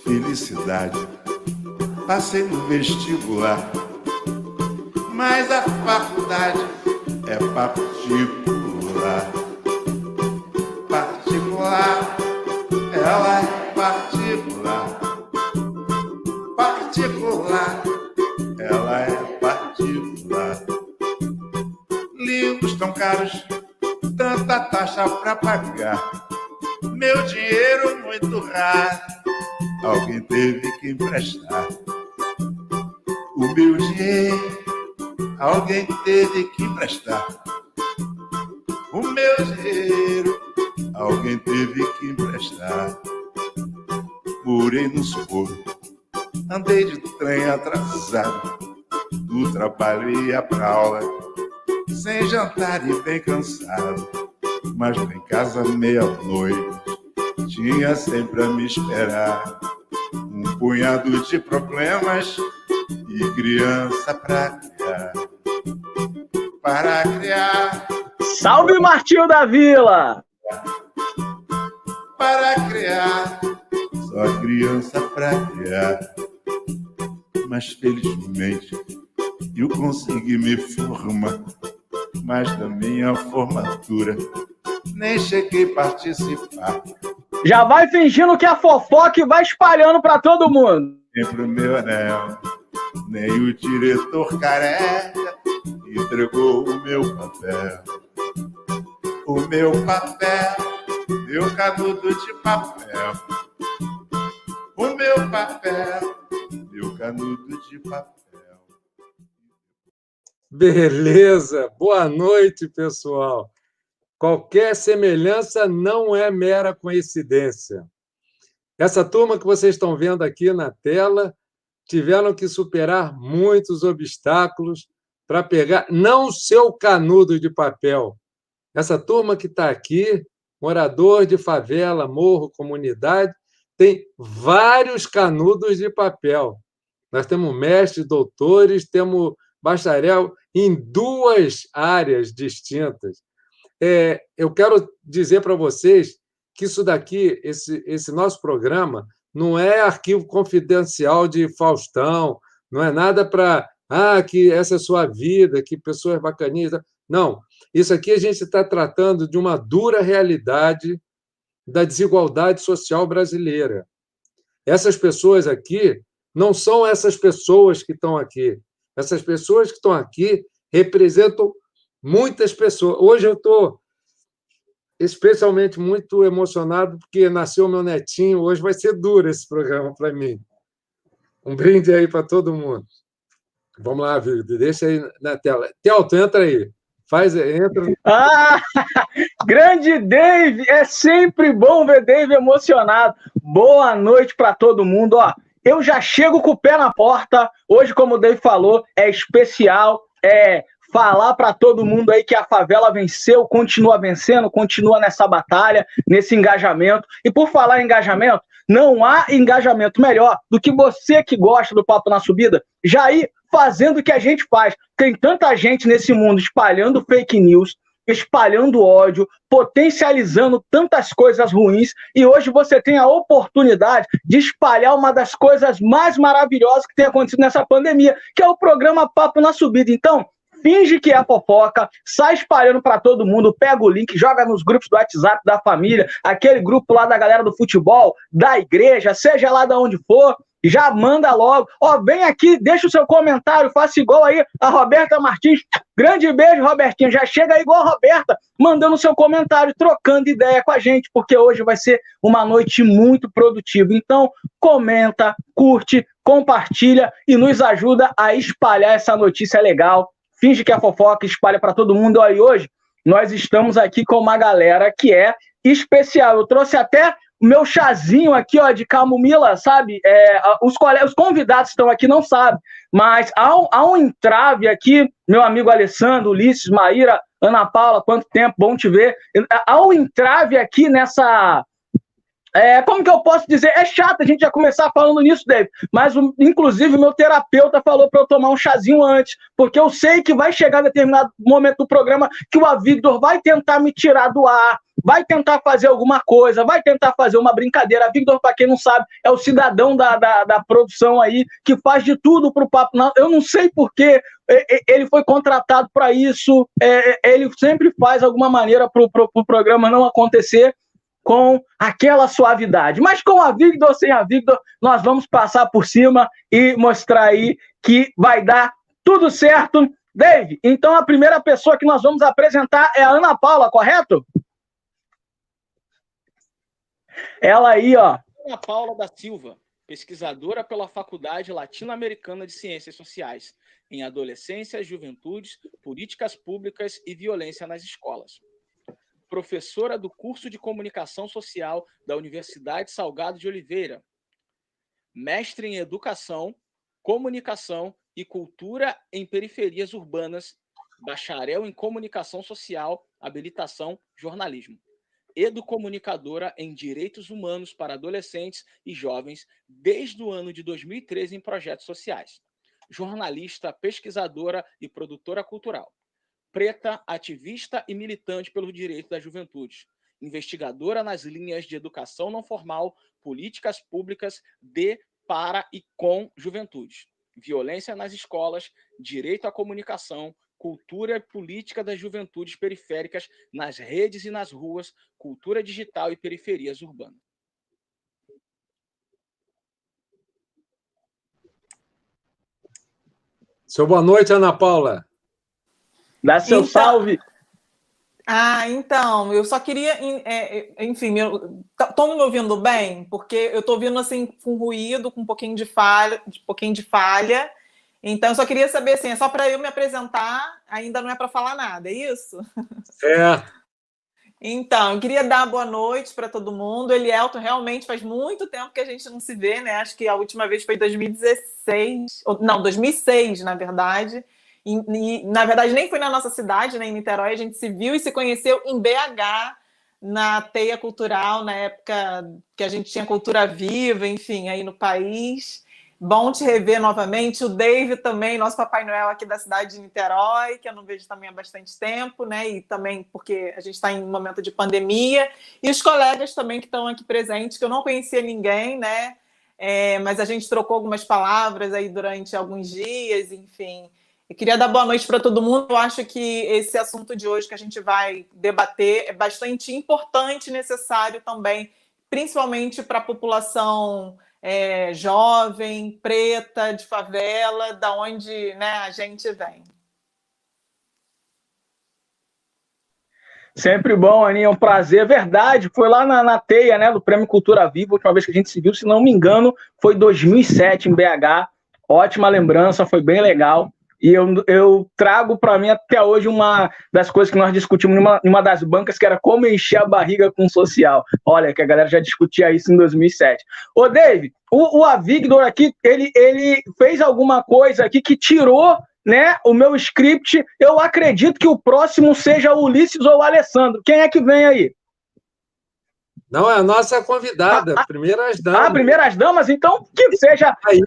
felicidade. Passei no vestibular, mas a faculdade é particular. Particular, ela é particular. Particular, ela é particular. Livros tão caros, tanta taxa pra pagar. Meu dinheiro muito raro, alguém teve que emprestar. O meu dinheiro, alguém teve que emprestar. O meu dinheiro, alguém teve que emprestar. Morei no suborno, andei de trem atrasado, do trabalho ia pra aula, sem jantar e bem cansado. Mas em casa meia-noite tinha sempre a me esperar um punhado de problemas e criança pra criar. Para criar. Salve, Martinho da Vila! Para criar, só criança pra criar. Mas felizmente eu consegui me formar, mas da minha formatura nem cheguei a participar. Já vai fingindo que é fofoca e vai espalhando pra todo mundo. Nem pro meu anel, nem o diretor careca entregou o meu papel. O meu papel, meu canudo de papel. O meu papel, meu canudo de papel. Beleza, boa noite, pessoal. Qualquer semelhança não é mera coincidência. Essa turma que vocês estão vendo aqui na tela tiveram que superar muitos obstáculos para pegar não o seu canudo de papel. Essa turma que está aqui, morador de favela, morro, comunidade, tem vários canudos de papel. Nós temos mestres, doutores, temos bacharel em 2 áreas distintas. Eu quero dizer para vocês que isso daqui, esse nosso programa, não é arquivo confidencial de Faustão, não é nada para que essa é a sua vida, que pessoas bacaninhas. Não, isso aqui a gente está tratando de uma dura realidade da desigualdade social brasileira. Essas pessoas aqui não são essas pessoas que estão aqui. Essas pessoas que estão aqui representam muitas pessoas. Hoje eu estou especialmente muito emocionado porque nasceu meu netinho. Hoje vai ser duro esse programa para mim. Um brinde aí para todo mundo. Vamos lá, Vitor, deixa aí na tela. Telto, entra aí. Entra. Grande Dave! É sempre bom ver Dave emocionado. Boa noite para todo mundo. Ó, eu já chego com o pé na porta. Hoje, como o Dave falou, é especial. Falar para todo mundo aí que a favela venceu, continua vencendo, continua nessa batalha, nesse engajamento. E por falar em engajamento, não há engajamento melhor do que você que gosta do Papo na Subida já ir fazendo o que a gente faz. Tem tanta gente nesse mundo espalhando fake news, espalhando ódio, potencializando tantas coisas ruins, e hoje você tem a oportunidade de espalhar uma das coisas mais maravilhosas que tem acontecido nessa pandemia, que é o programa Papo na Subida. Então, finge que é fofoca, sai espalhando para todo mundo, pega o link, joga nos grupos do WhatsApp da família, aquele grupo lá da galera do futebol, da igreja, seja lá de onde for, já manda logo. Ó, vem aqui, deixa o seu comentário, faça igual aí a Roberta Martins. Grande beijo, Robertinha. Já chega aí igual a Roberta, mandando o seu comentário, trocando ideia com a gente, porque hoje vai ser uma noite muito produtiva. Então, comenta, curte, compartilha e nos ajuda a espalhar essa notícia legal. Finge que é fofoca, espalha para todo mundo. Ó, e hoje nós estamos aqui com uma galera que é especial. Eu trouxe até o meu chazinho aqui, ó, de camomila, sabe? Os convidados que estão aqui não sabem, mas há um entrave aqui, meu amigo Alessandro, Ulisses, Maíra, Ana Paula, quanto tempo, bom te ver. Há um entrave aqui nessa... como que eu posso dizer? É chato a gente já começar falando nisso, David, mas inclusive o meu terapeuta falou para eu tomar um chazinho antes, porque eu sei que vai chegar determinado momento do programa que o Avigdor vai tentar me tirar do ar, vai tentar fazer alguma coisa, vai tentar fazer uma brincadeira. A Victor, para quem não sabe, é o cidadão da produção aí, que faz de tudo pro Papo Na... Eu não sei por que ele foi contratado para isso, ele sempre faz alguma maneira pro programa não acontecer com aquela suavidade. Mas com a Victor ou sem a Victor, nós vamos passar por cima e mostrar aí que vai dar tudo certo. Dave, então a primeira pessoa que nós vamos apresentar é a Ana Paula, correto? Ela aí, ó. Ana Paula da Silva, pesquisadora pela Faculdade Latino-Americana de Ciências Sociais, em Adolescência, Juventudes, Políticas Públicas e Violência nas Escolas. Professora do curso de Comunicação Social da Universidade Salgado de Oliveira. Mestre em Educação, Comunicação e Cultura em Periferias Urbanas. Bacharel em Comunicação Social, Habilitação, Jornalismo. Educomunicadora em Direitos Humanos para Adolescentes e Jovens desde o ano de 2013 em projetos sociais. Jornalista, pesquisadora e produtora cultural. Preta, ativista e militante pelo direito da juventude. Investigadora nas linhas de educação não formal, políticas públicas de, para e com juventude. Violência nas escolas, direito à comunicação, cultura e política das juventudes periféricas nas redes e nas ruas, cultura digital e periferias urbanas. Seu boa noite, Ana Paula. Dá seu salve. Então, eu só queria, enfim, estão me ouvindo bem? Porque eu estou ouvindo assim com ruído, com um pouquinho de falha, Então, eu só queria saber, assim, é só para eu me apresentar, ainda não é para falar nada, é isso? Certo. Então, eu queria dar boa noite para todo mundo. Elielton, realmente faz muito tempo que a gente não se vê, né? Acho que a última vez foi em 2016, não, 2006, na verdade. E, na verdade, nem foi na nossa cidade, né, em Niterói, a gente se viu e se conheceu em BH, na Teia Cultural, na época que a gente tinha cultura viva, enfim, aí no país. Bom te rever novamente. O Dave também, nosso Papai Noel aqui da cidade de Niterói, que eu não vejo também há bastante tempo, né? E também porque a gente está em um momento de pandemia. E os colegas também que estão aqui presentes, que eu não conhecia ninguém, né? Mas a gente trocou algumas palavras aí durante alguns dias, enfim. Eu queria dar boa noite para todo mundo. Eu acho que esse assunto de hoje que a gente vai debater é bastante importante e necessário também, principalmente para a população jovem, preta, de favela, da onde, né, a gente vem. Sempre bom, Aninha, é um prazer. Verdade, foi lá na Teia, né, do Prêmio Cultura Viva, a última vez que a gente se viu, se não me engano, foi 2007 em BH. Ótima lembrança, foi bem legal. E eu trago para mim até hoje uma das coisas que nós discutimos numa das bancas, que era como encher a barriga com social. Olha, que a galera já discutia isso em 2007. Ô, Dave, o Avigdor aqui, ele fez alguma coisa aqui que tirou, né, o meu script. Eu acredito que o próximo seja o Ulisses ou o Alessandro. Quem é que vem aí? Não, é a nossa convidada, Primeiras Damas. Primeiras Damas? Então, que seja... Aí.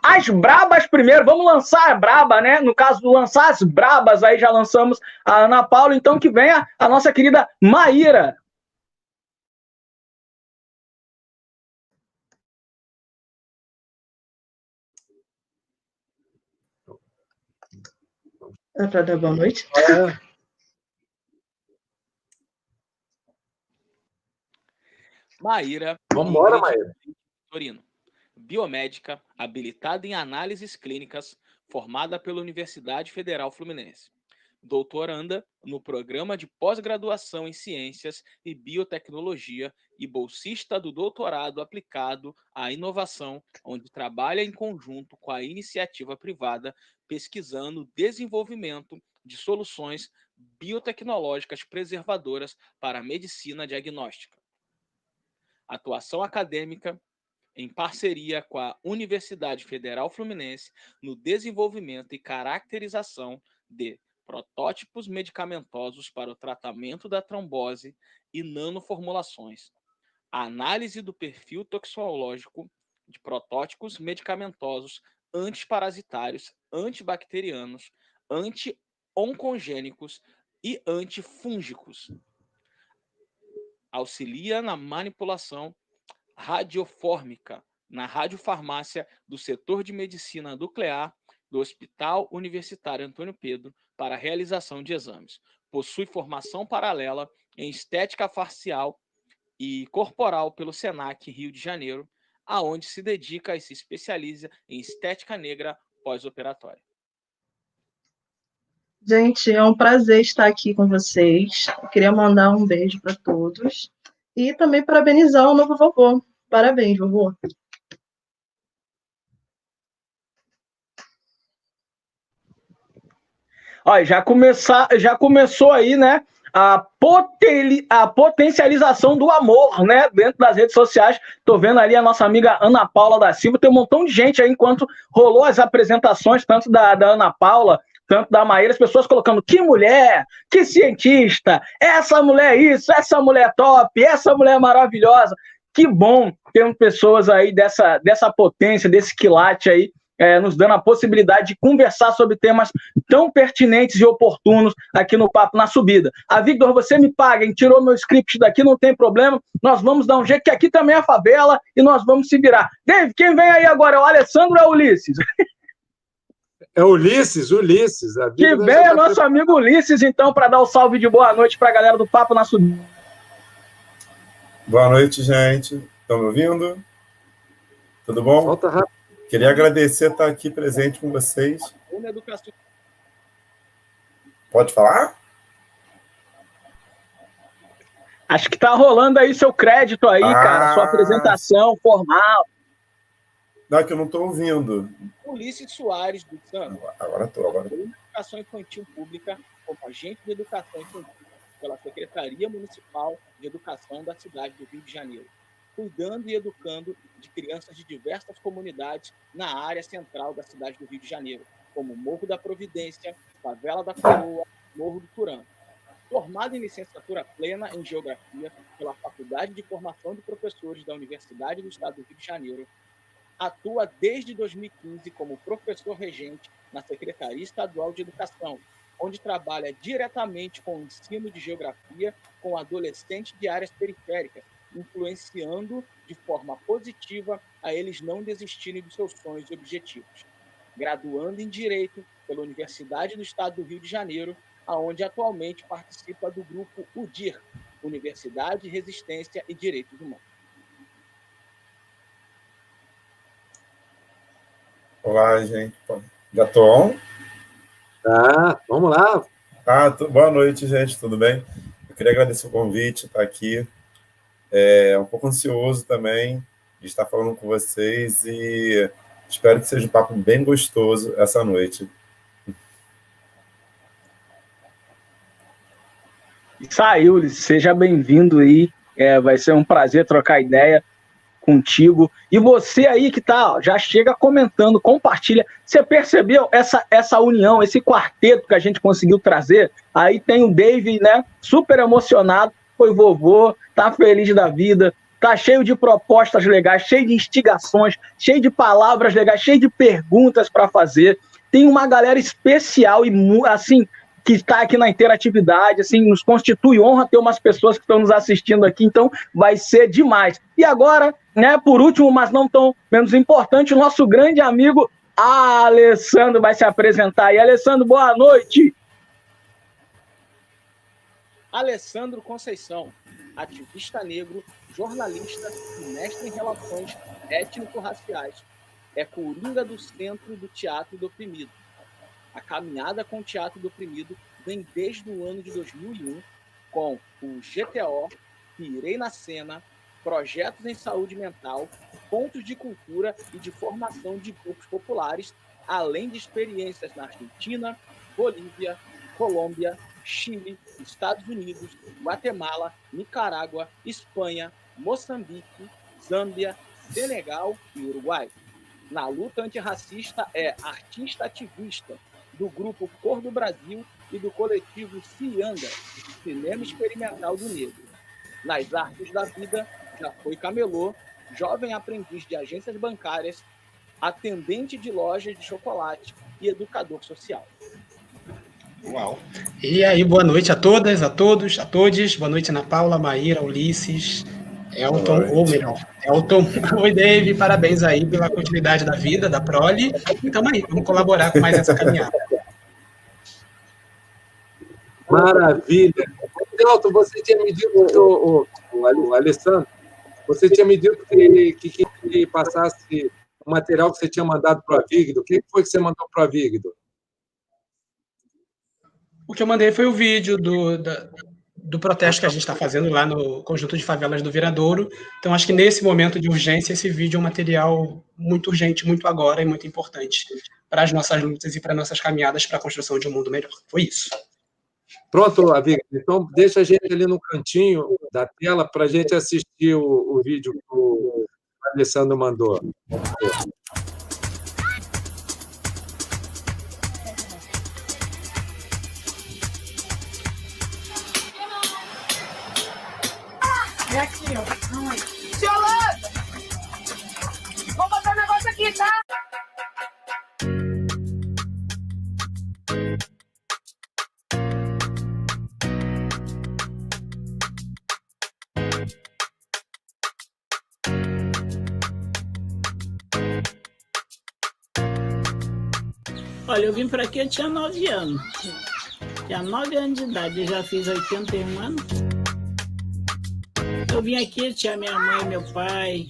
As brabas primeiro, vamos lançar a braba, né? No caso do lançar as brabas, aí já lançamos a Ana Paula, então que venha a nossa querida Maíra. Dá para dar boa noite? Maíra. Vamos embora, Maíra. Torino. Biomédica, habilitada em análises clínicas, formada pela Universidade Federal Fluminense. Doutoranda no Programa de Pós-Graduação em Ciências e Biotecnologia e bolsista do Doutorado Aplicado à Inovação, onde trabalha em conjunto com a iniciativa privada, pesquisando o desenvolvimento de soluções biotecnológicas preservadoras para a medicina diagnóstica. Atuação acadêmica em parceria com a Universidade Federal Fluminense no desenvolvimento e caracterização de protótipos medicamentosos para o tratamento da trombose e nanoformulações, a análise do perfil toxicológico de protótipos medicamentosos antiparasitários, antibacterianos, anti-oncogênicos e antifúngicos, Auxilia na manipulação radiofórmica na radiofarmácia do setor de medicina nuclear do Hospital Universitário Antônio Pedro para a realização de exames. Possui formação paralela em estética facial e corporal pelo SENAC Rio de Janeiro, aonde se dedica e se especializa em estética negra pós-operatória. Gente, é um prazer estar aqui com vocês. Eu queria mandar um beijo para todos e também parabenizar o novo vovô. Parabéns, vovô. Olha, já começou aí, né? A potencialização do amor, né? Dentro das redes sociais. Tô vendo ali a nossa amiga Ana Paula da Silva. Tem um montão de gente aí, enquanto rolou as apresentações, tanto da Ana Paula, tanto da Maíra, as pessoas colocando que mulher, que cientista, essa mulher é isso, essa mulher é top, essa mulher é maravilhosa. Que bom ter pessoas aí dessa potência, desse quilate aí, nos dando a possibilidade de conversar sobre temas tão pertinentes e oportunos aqui no Papo na Subida. A Victor, você me paga, hein? Tirou meu script daqui, não tem problema, nós vamos dar um jeito, que aqui também é favela e nós vamos se virar. Dave, quem vem aí agora? É o Alessandro ou é o Ulisses? É Ulisses. Que vem é nosso amigo Ulisses, então, para dar o salve de boa noite para a galera do Papo na Subida. Boa noite, gente. Estão me ouvindo? Tudo bom? Falta rápido. Queria agradecer estar aqui presente com vocês. Pode falar? Acho que tá rolando aí seu crédito aí, cara, sua apresentação formal. Não, é que eu não estou ouvindo. Ulisses Soares dos Santos. Agora estou. Educação Infantil Pública como agente de educação infantil pela Secretaria Municipal de Educação da cidade do Rio de Janeiro, cuidando e educando de crianças de diversas comunidades na área central da cidade do Rio de Janeiro, como Morro da Providência, Favela da Coroa, Morro do Turã. Formado em licenciatura plena em Geografia pela Faculdade de Formação de Professores da Universidade do Estado do Rio de Janeiro, atua desde 2015 como professor regente na Secretaria Estadual de Educação, onde trabalha diretamente com o ensino de geografia com adolescentes de áreas periféricas, influenciando de forma positiva a eles não desistirem dos seus sonhos e objetivos. Graduando em Direito pela Universidade do Estado do Rio de Janeiro, aonde atualmente participa do grupo UDIR, Universidade, Resistência e Direitos Humanos. Olá, gente. Já estou on? Tá, vamos lá. Boa noite, gente. Tudo bem? Eu queria agradecer o convite, estar aqui. Um pouco ansioso também de estar falando com vocês e espero que seja um papo bem gostoso essa noite. Isso aí, Ulisses, seja bem-vindo aí. Vai ser um prazer trocar ideia contigo. E você aí que tá, já chega comentando, compartilha. Você percebeu essa união, esse quarteto que a gente conseguiu trazer? Aí tem o Dave, né? Super emocionado. Foi vovô, tá feliz da vida, tá cheio de propostas legais, cheio de instigações, cheio de palavras legais, cheio de perguntas para fazer. Tem uma galera especial e, assim, que está aqui na interatividade, assim, nos constitui honra ter umas pessoas que estão nos assistindo aqui, então vai ser demais. E agora, né, por último, mas não tão menos importante, o nosso grande amigo Alessandro vai se apresentar. E Alessandro, boa noite. Alessandro Conceição, ativista negro, jornalista e mestre em relações étnico-raciais. É coringa do Centro do Teatro do Oprimido. A caminhada com o Teatro do Oprimido vem desde o ano de 2001, com o GTO, Pirei na Cena, projetos em saúde mental, pontos de cultura e de formação de grupos populares, além de experiências na Argentina, Bolívia, Colômbia, Chile, Estados Unidos, Guatemala, Nicarágua, Espanha, Moçambique, Zâmbia, Senegal e Uruguai. Na luta antirracista é artista ativista do grupo Cor do Brasil e do coletivo Cianga, Cinema Experimental do Negro. Nas artes da vida, já foi camelô, jovem aprendiz de agências bancárias, atendente de lojas de chocolate e educador social. Uau. E aí, boa noite a todas, a todos, a todes. Boa noite, Ana Paula, Maíra, Ulisses, Elton, ou melhor, Elton. Oi, Dave, parabéns aí pela continuidade da vida, da prole. E tamo aí, vamos colaborar com mais essa caminhada. Maravilha. Elton, você tinha me dito, o Alessandro, você tinha me dito que passasse o material que você tinha mandado para o Avigdo. O que foi que você mandou para o Avigdo? O que eu mandei foi o vídeo do protesto que a gente está fazendo lá no Conjunto de Favelas do Viradouro. Então, acho que nesse momento de urgência, esse vídeo é um material muito urgente, muito agora e muito importante para as nossas lutas e para nossas caminhadas para a construção de um mundo melhor. Foi isso. Pronto, Avigdo. Então, deixa a gente ali no cantinho da tela para a gente assistir o vídeo que o Alessandro mandou. É aqui, ó. Não é. Seu Lando! Vou botar um negócio aqui, tá? Olha, eu vim para aqui, eu tinha 9 anos. Tinha 9 anos de idade, eu já fiz 81 anos. Eu vim aqui, tinha minha mãe e meu pai,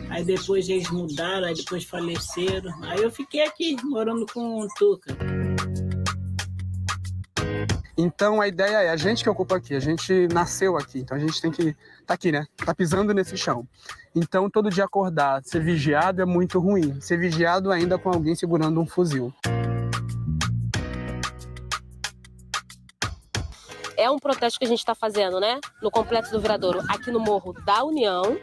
aí depois eles mudaram, aí depois faleceram. Aí eu fiquei aqui, morando com o Tuca. Então a ideia é a gente que ocupa aqui, a gente nasceu aqui, então a gente tem que tá aqui, né? Tá pisando nesse chão. Então todo dia acordar, ser vigiado é muito ruim. Ser vigiado ainda com alguém segurando um fuzil. É um protesto que a gente está fazendo, né? No Complexo do Viradouro, aqui no Morro da União.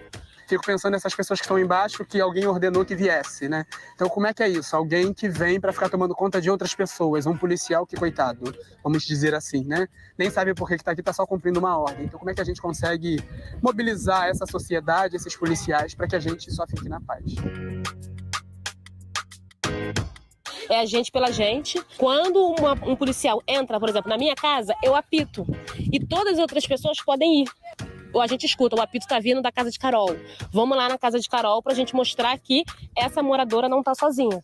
Fico pensando nessas pessoas que estão embaixo, que alguém ordenou que viesse, né? Então como é que é isso? Alguém que vem para ficar tomando conta de outras pessoas, um policial que, coitado, vamos dizer assim, né? Nem sabe por que está aqui, está só cumprindo uma ordem. Então como é que a gente consegue mobilizar essa sociedade, esses policiais, para que a gente só fique na paz? É a gente pela gente. Quando um policial entra, por exemplo, na minha casa, eu apito. E todas as outras pessoas podem ir. Ou a gente escuta, o apito está vindo da casa de Carol. Vamos lá na casa de Carol para a gente mostrar que essa moradora não está sozinha.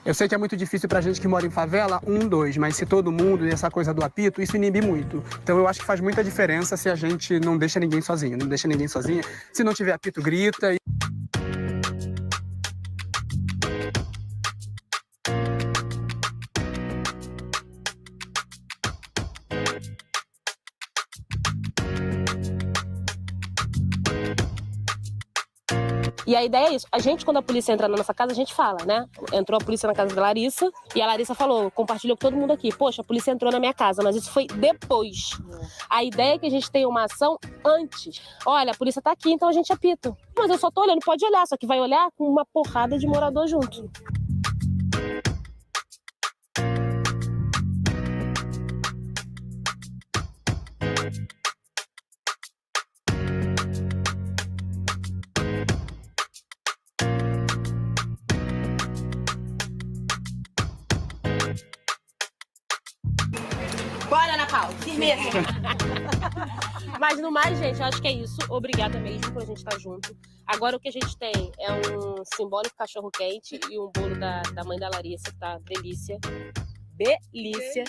Eu sei que é muito difícil pra gente que mora em favela, 1, 2, mas se todo mundo e essa coisa do apito, isso inibe muito. Então eu acho que faz muita diferença se a gente não deixa ninguém sozinho, não deixa ninguém sozinha. Se não tiver apito, grita. E a ideia é isso. A gente, quando a polícia entra na nossa casa, a gente fala, né? Entrou a polícia na casa da Larissa e a Larissa falou, compartilhou com todo mundo aqui. Poxa, a polícia entrou na minha casa, mas isso foi depois. A ideia é que a gente tenha uma ação antes. Olha, a polícia tá aqui, então a gente apita. Mas eu só tô olhando, pode olhar, só que vai olhar com uma porrada de morador junto. Bora, Ana Paula, firmeza. Mas no mais, gente, eu acho que é isso. Obrigada mesmo por a gente estar junto. Agora o que a gente tem é um simbólico cachorro-quente e um bolo da mãe da Larissa, que tá delícia. Delícia.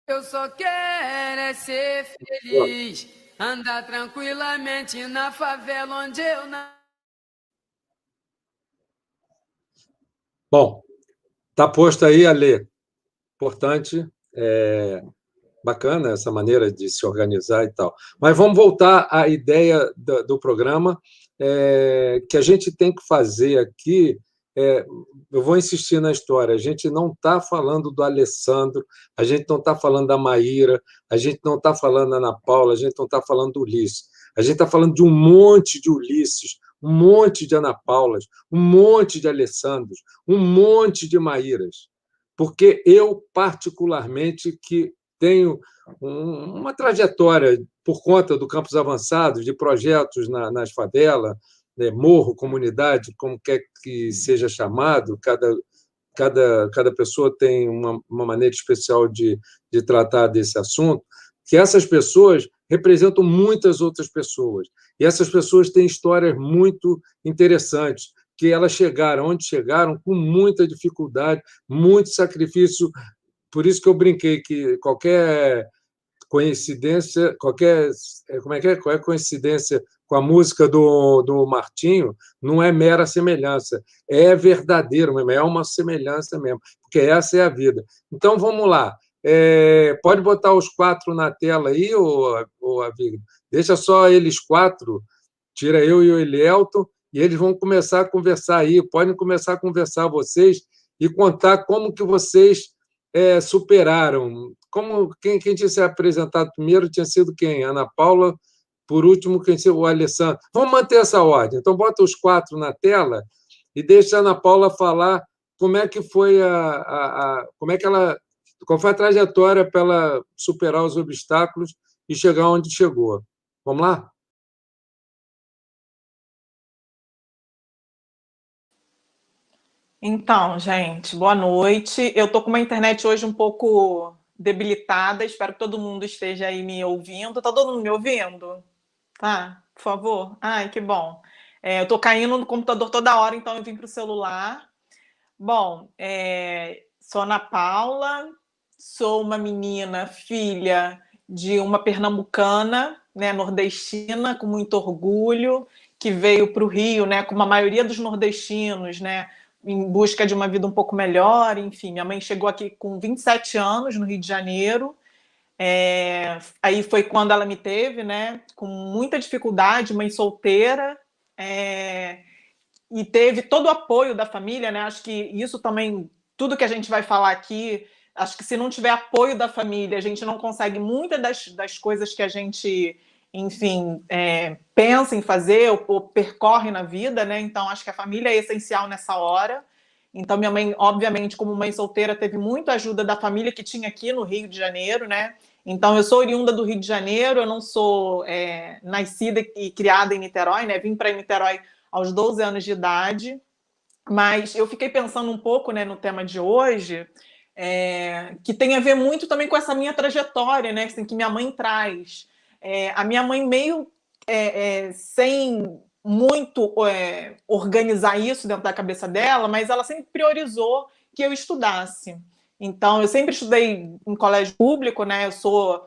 Eu só quero é ser feliz, andar tranquilamente na favela onde eu nasci. Bom, está posto aí, Ale. Importante, bacana essa maneira de se organizar e tal. Mas vamos voltar à ideia do programa, que a gente tem que fazer aqui. Eu vou insistir na história. A gente não está falando do Alessandro, a gente não está falando da Maíra, a gente não está falando da Ana Paula, a gente não está falando do Ulisses. A gente está falando de um monte de Ulisses, um monte de Ana Paulas, um monte de Alessandros, um monte de Maíras. Porque eu, particularmente, que tenho uma trajetória por conta do Campos Avançados, de projetos nas favelas, morro, comunidade, como quer que seja chamado, cada pessoa tem uma maneira especial de tratar desse assunto, que essas pessoas representam muitas outras pessoas. E essas pessoas têm histórias muito interessantes, que elas chegaram onde chegaram com muita dificuldade, muito sacrifício. Por isso que eu brinquei que qualquer coincidência, qualquer coincidência com a música do Martinho não é mera semelhança, é verdadeiro mesmo, é uma semelhança mesmo, porque essa é a vida. Então, vamos lá. Pode botar os 4 na tela aí, ô Avigdor? Deixa só eles 4, tira eu e o Elielton, e eles vão começar a conversar aí. Podem começar a conversar vocês e contar como que vocês superaram. Quem tinha se apresentado primeiro tinha sido quem? Ana Paula, por último, quem tinha o Alessandro. Vamos manter essa ordem. Então, bota os 4 na tela e deixa a Ana Paula falar como é que foi qual foi a trajetória para ela superar os obstáculos e chegar onde chegou. Vamos lá? Então, gente, boa noite. Eu estou com uma internet hoje um pouco debilitada. Espero que todo mundo esteja aí me ouvindo. Está todo mundo me ouvindo? Tá? Por favor? Ai, que bom. Eu estou caindo no computador toda hora, então eu vim para o celular. Bom, sou Ana Paula, sou uma menina, filha de uma pernambucana, né, nordestina, com muito orgulho, que veio para o Rio, né, como a maioria dos nordestinos, né, em busca de uma vida um pouco melhor. Enfim, minha mãe chegou aqui com 27 anos, no Rio de Janeiro. Aí foi quando ela me teve, né, com muita dificuldade, mãe solteira, e teve todo o apoio da família, né? Acho que isso também, tudo que a gente vai falar aqui, acho que se não tiver apoio da família, a gente não consegue muitas das coisas que a gente, enfim, pensa em fazer ou percorre na vida, né? Então, acho que a família é essencial nessa hora. Então, minha mãe, obviamente, como mãe solteira, teve muita ajuda da família que tinha aqui no Rio de Janeiro, né? Então, eu sou oriunda do Rio de Janeiro, eu não sou nascida e criada em Niterói, né? Vim para Niterói aos 12 anos de idade, mas eu fiquei pensando um pouco, né, no tema de hoje, que tem a ver muito também com essa minha trajetória, né, assim, que minha mãe traz. A minha mãe meio sem muito organizar isso dentro da cabeça dela, mas ela sempre priorizou que eu estudasse. Então, eu sempre estudei em colégio público, né? Eu sou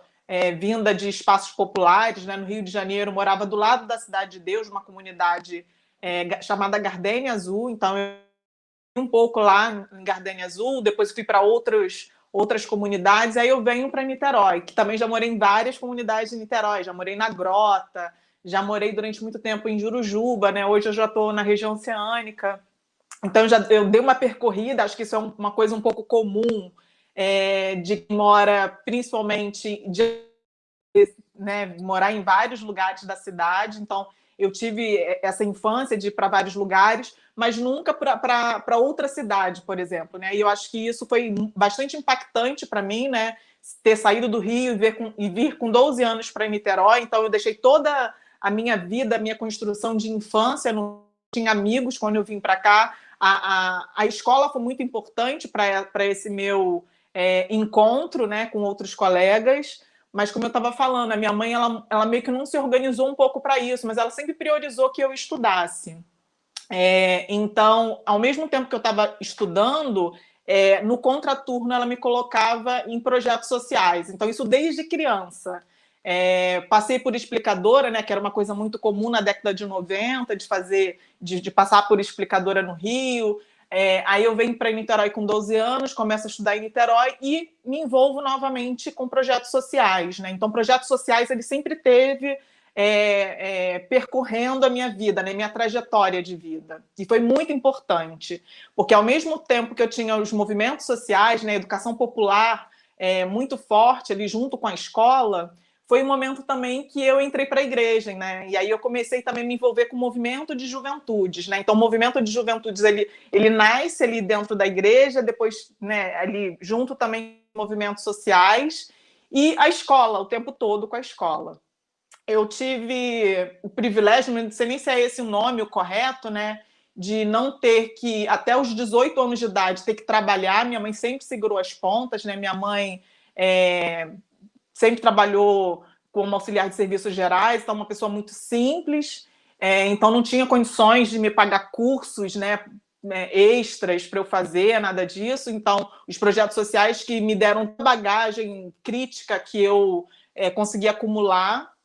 vinda de espaços populares, né? No Rio de Janeiro, morava do lado da Cidade de Deus, uma comunidade chamada Gardênia Azul. Então, eu fui um pouco lá em Gardênia Azul, depois fui para outras comunidades, aí eu venho para Niterói, que também já morei em várias comunidades de Niterói, já morei na Grota, já morei durante muito tempo em Jurujuba, né? Hoje eu já estou na região oceânica. Então, eu dei uma percorrida, acho que isso é uma coisa um pouco comum de quem mora, principalmente, né, morar em vários lugares da cidade. Então, eu tive essa infância de ir para vários lugares, mas nunca para outra cidade, por exemplo, né? E eu acho que isso foi bastante impactante para mim, né? Ter saído do Rio e vir com 12 anos para Niterói. Então, eu deixei toda a minha vida, a minha construção de infância, não tinha amigos quando eu vim para cá. A escola foi muito importante para esse meu encontro, né, com outros colegas, mas como eu estava falando, a minha mãe ela meio que não se organizou um pouco para isso, mas ela sempre priorizou que eu estudasse. Então, ao mesmo tempo que eu estava estudando, no contraturno ela me colocava em projetos sociais. Então, isso desde criança. Passei por explicadora, né, que era uma coisa muito comum na década de 90, de passar por explicadora no Rio. Aí eu venho para Niterói com 12 anos, começo a estudar em Niterói e me envolvo novamente com projetos sociais, né? Então, projetos sociais ele sempre teve percorrendo a minha vida, né, minha trajetória de vida. E foi muito importante, porque ao mesmo tempo que eu tinha os movimentos sociais, né, educação popular muito forte ali junto com a escola, foi um momento também que eu entrei para a igreja, né? E aí eu comecei também a me envolver com o movimento de juventudes, né? Então, o movimento de juventudes, ele nasce ali dentro da igreja, depois, né, ali junto também com movimentos sociais, e a escola, o tempo todo com a escola. eu tive o privilégio, não sei nem se é esse o nome o correto, né, de não ter que, até os 18 anos de idade, ter que trabalhar. Minha mãe sempre segurou as pontas, né? Minha mãe sempre trabalhou como auxiliar de serviços gerais, então uma pessoa muito simples, então não tinha condições de me pagar cursos, né, extras para eu fazer, nada disso. Então, os projetos sociais que me deram bagagem crítica que eu consegui acumular.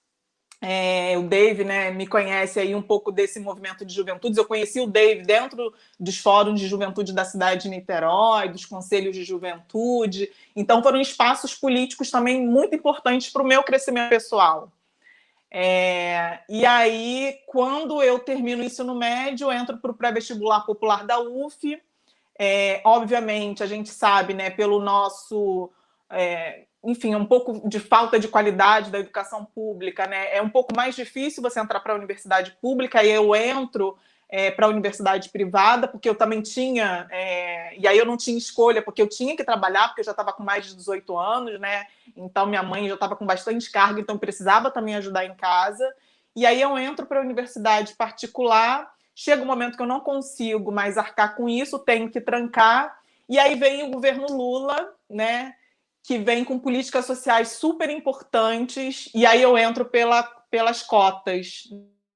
O Dave, né, me conhece aí um pouco desse movimento de juventudes. Eu conheci o Dave dentro dos fóruns de juventude da cidade de Niterói, dos conselhos de juventude. Então, foram espaços políticos também muito importantes para o meu crescimento pessoal. E aí, quando eu termino o ensino médio, eu entro para o pré-vestibular popular da UF. Obviamente, a gente sabe, né, pelo nosso... enfim, um pouco de falta de qualidade da educação pública, né? É um pouco mais difícil você entrar para a universidade pública, e eu entro para a universidade privada, porque eu também tinha... e aí eu não tinha escolha, porque eu tinha que trabalhar, porque eu já estava com mais de 18 anos, né? Então, minha mãe já estava com bastante carga, então precisava também ajudar em casa. E aí eu entro para a universidade particular, chega um momento que eu não consigo mais arcar com isso, tenho que trancar, e aí vem o governo Lula, né, que vem com políticas sociais super importantes, e aí eu entro pelas cotas.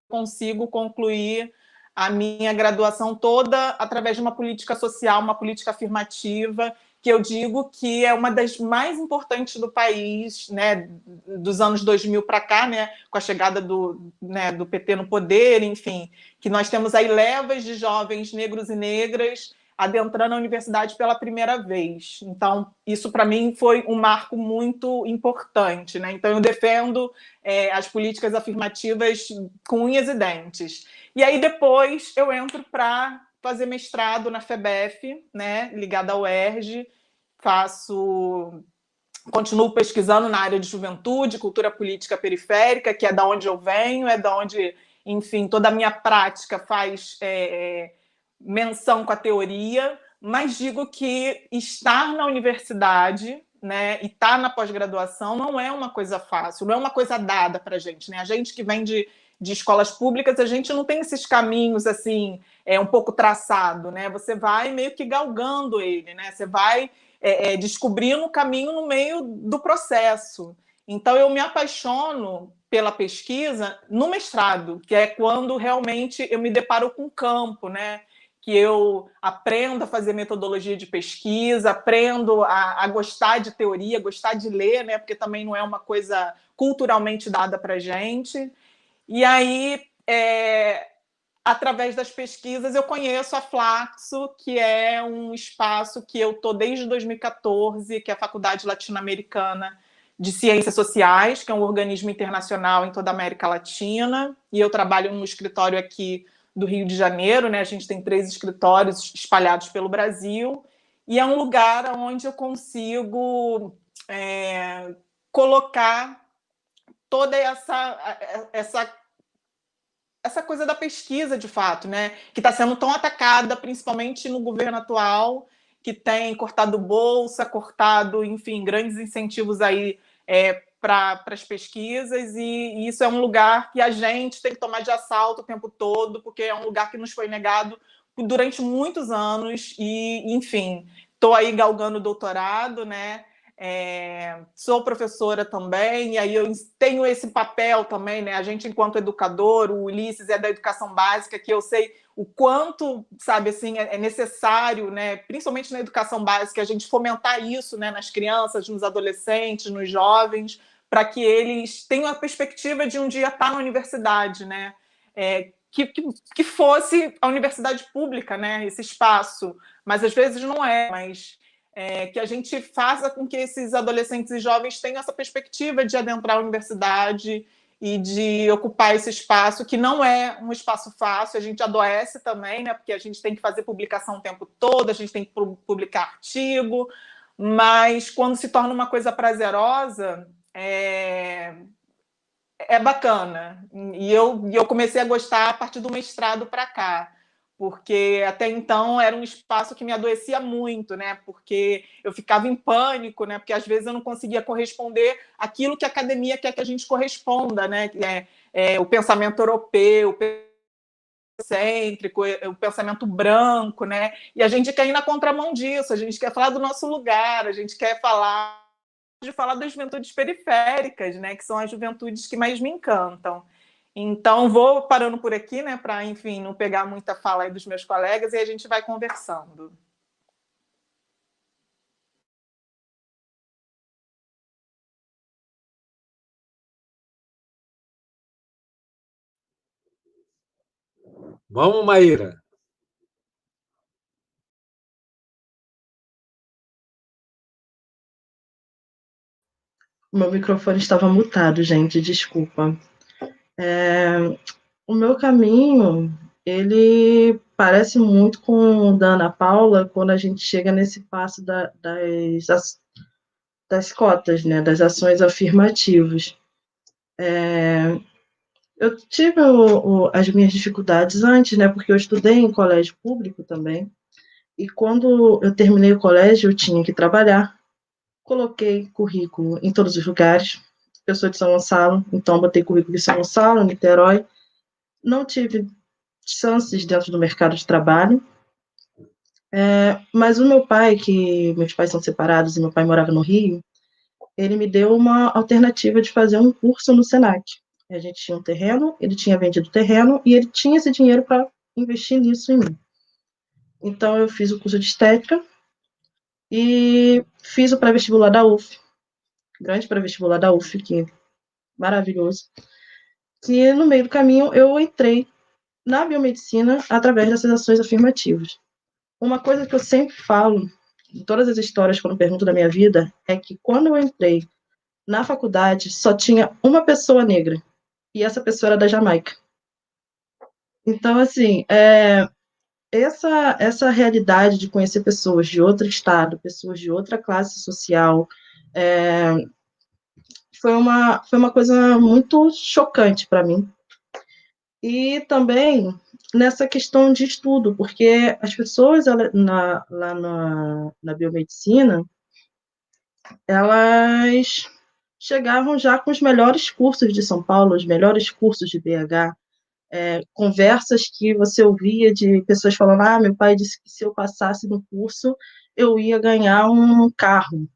Consigo concluir a minha graduação toda através de uma política social, uma política afirmativa, que eu digo que é uma das mais importantes do país, né, dos anos 2000 para cá, né, com a chegada do PT no poder, enfim, que nós temos aí levas de jovens negros e negras adentrando a universidade pela primeira vez. Então, isso para mim foi um marco muito importante, né? Então, eu defendo as políticas afirmativas com unhas e dentes. E aí, depois, eu entro para fazer mestrado na FEBEF, né, ligada ao UERJ, continuo pesquisando na área de juventude, cultura política periférica, que é da onde eu venho, é da onde, enfim, toda a minha prática faz menção com a teoria, mas digo que estar na universidade, né, e estar na pós-graduação não é uma coisa fácil, não é uma coisa dada para a gente, né? A gente que vem de escolas públicas, a gente não tem esses caminhos assim, um pouco traçado, né? Você vai meio que galgando ele, né? Você vai descobrindo o caminho no meio do processo. Então, eu me apaixono pela pesquisa no mestrado, que é quando realmente eu me deparo com o campo, né? Que eu aprendo a fazer metodologia de pesquisa, aprendo a gostar de teoria, gostar de ler, né? Porque também não é uma coisa culturalmente dada para a gente. E aí, através das pesquisas, eu conheço a Flaxo, que é um espaço que eu estou desde 2014, que é a Faculdade Latino-Americana de Ciências Sociais, que é um organismo internacional em toda a América Latina, e eu trabalho no escritório aqui do Rio de Janeiro, né? A gente tem 3 escritórios espalhados pelo Brasil, e é um lugar onde eu consigo colocar toda essa coisa da pesquisa, de fato, né? Que está sendo tão atacada, principalmente no governo atual, que tem cortado bolsa, cortado, enfim, grandes incentivos aí para as pesquisas, e isso é um lugar que a gente tem que tomar de assalto o tempo todo, porque é um lugar que nos foi negado durante muitos anos, e, enfim, estou aí galgando o doutorado, né? Sou professora também, e aí eu tenho esse papel também, né? A gente, enquanto educador, o Ulisses é da educação básica, que eu sei o quanto, sabe, assim, é necessário, né? Principalmente na educação básica, a gente fomentar isso, né? Nas crianças, nos adolescentes, nos jovens, para que eles tenham a perspectiva de um dia estar na universidade, né? Que fosse a universidade pública, né? Esse espaço, mas às vezes não é, mas que a gente faça com que esses adolescentes e jovens tenham essa perspectiva de adentrar a universidade e de ocupar esse espaço, que não é um espaço fácil. A gente adoece também, né? Porque a gente tem que fazer publicação o tempo todo, a gente tem que publicar artigo, mas quando se torna uma coisa prazerosa, é bacana. E eu comecei a gostar a partir do mestrado para cá, porque até então era um espaço que me adoecia muito, né? Porque eu ficava em pânico, né? Porque às vezes eu não conseguia corresponder àquilo que a academia quer que a gente corresponda, né? O pensamento europeu, o cêntrico, o pensamento branco, né? E a gente quer ir na contramão disso, a gente quer falar do nosso lugar, a gente quer falar das juventudes periféricas, né? Que são as juventudes que mais me encantam. Então, vou parando por aqui, né? Para, enfim, não pegar muita fala aí dos meus colegas e a gente vai conversando. Vamos, Maíra. Meu microfone estava mutado, gente, desculpa. O meu caminho, ele parece muito com o da Ana Paula quando a gente chega nesse passo das cotas, né, das ações afirmativas. Eu tive as minhas dificuldades antes, né, porque eu estudei em colégio público também, e quando eu terminei o colégio, eu tinha que trabalhar. Coloquei currículo em todos os lugares. Eu sou de São Gonçalo, então botei currículo em São Gonçalo, Niterói. Não tive chances dentro do mercado de trabalho. Mas o meu pai, que meus pais são separados e meu pai morava no Rio, ele me deu uma alternativa de fazer um curso no Senac. A gente tinha um terreno, ele tinha vendido o terreno e ele tinha esse dinheiro para investir nisso em mim. Então, eu fiz o curso de estética e fiz o pré-vestibular da UF, grande pré-vestibular da UF, que é maravilhoso. Que no meio do caminho eu entrei na biomedicina através dessas ações afirmativas. Uma coisa que eu sempre falo, em todas as histórias quando pergunto da minha vida, é que quando eu entrei na faculdade, só tinha uma pessoa negra, e essa pessoa era da Jamaica. Então, assim, essa realidade de conhecer pessoas de outro estado, pessoas de outra classe social, foi uma coisa muito chocante para mim. E também nessa questão de estudo, porque as pessoas lá na biomedicina, elas chegavam já com os melhores cursos de São Paulo, os melhores cursos de BH, conversas que você ouvia de pessoas falando, meu pai disse que se eu passasse no curso, eu ia ganhar um carro.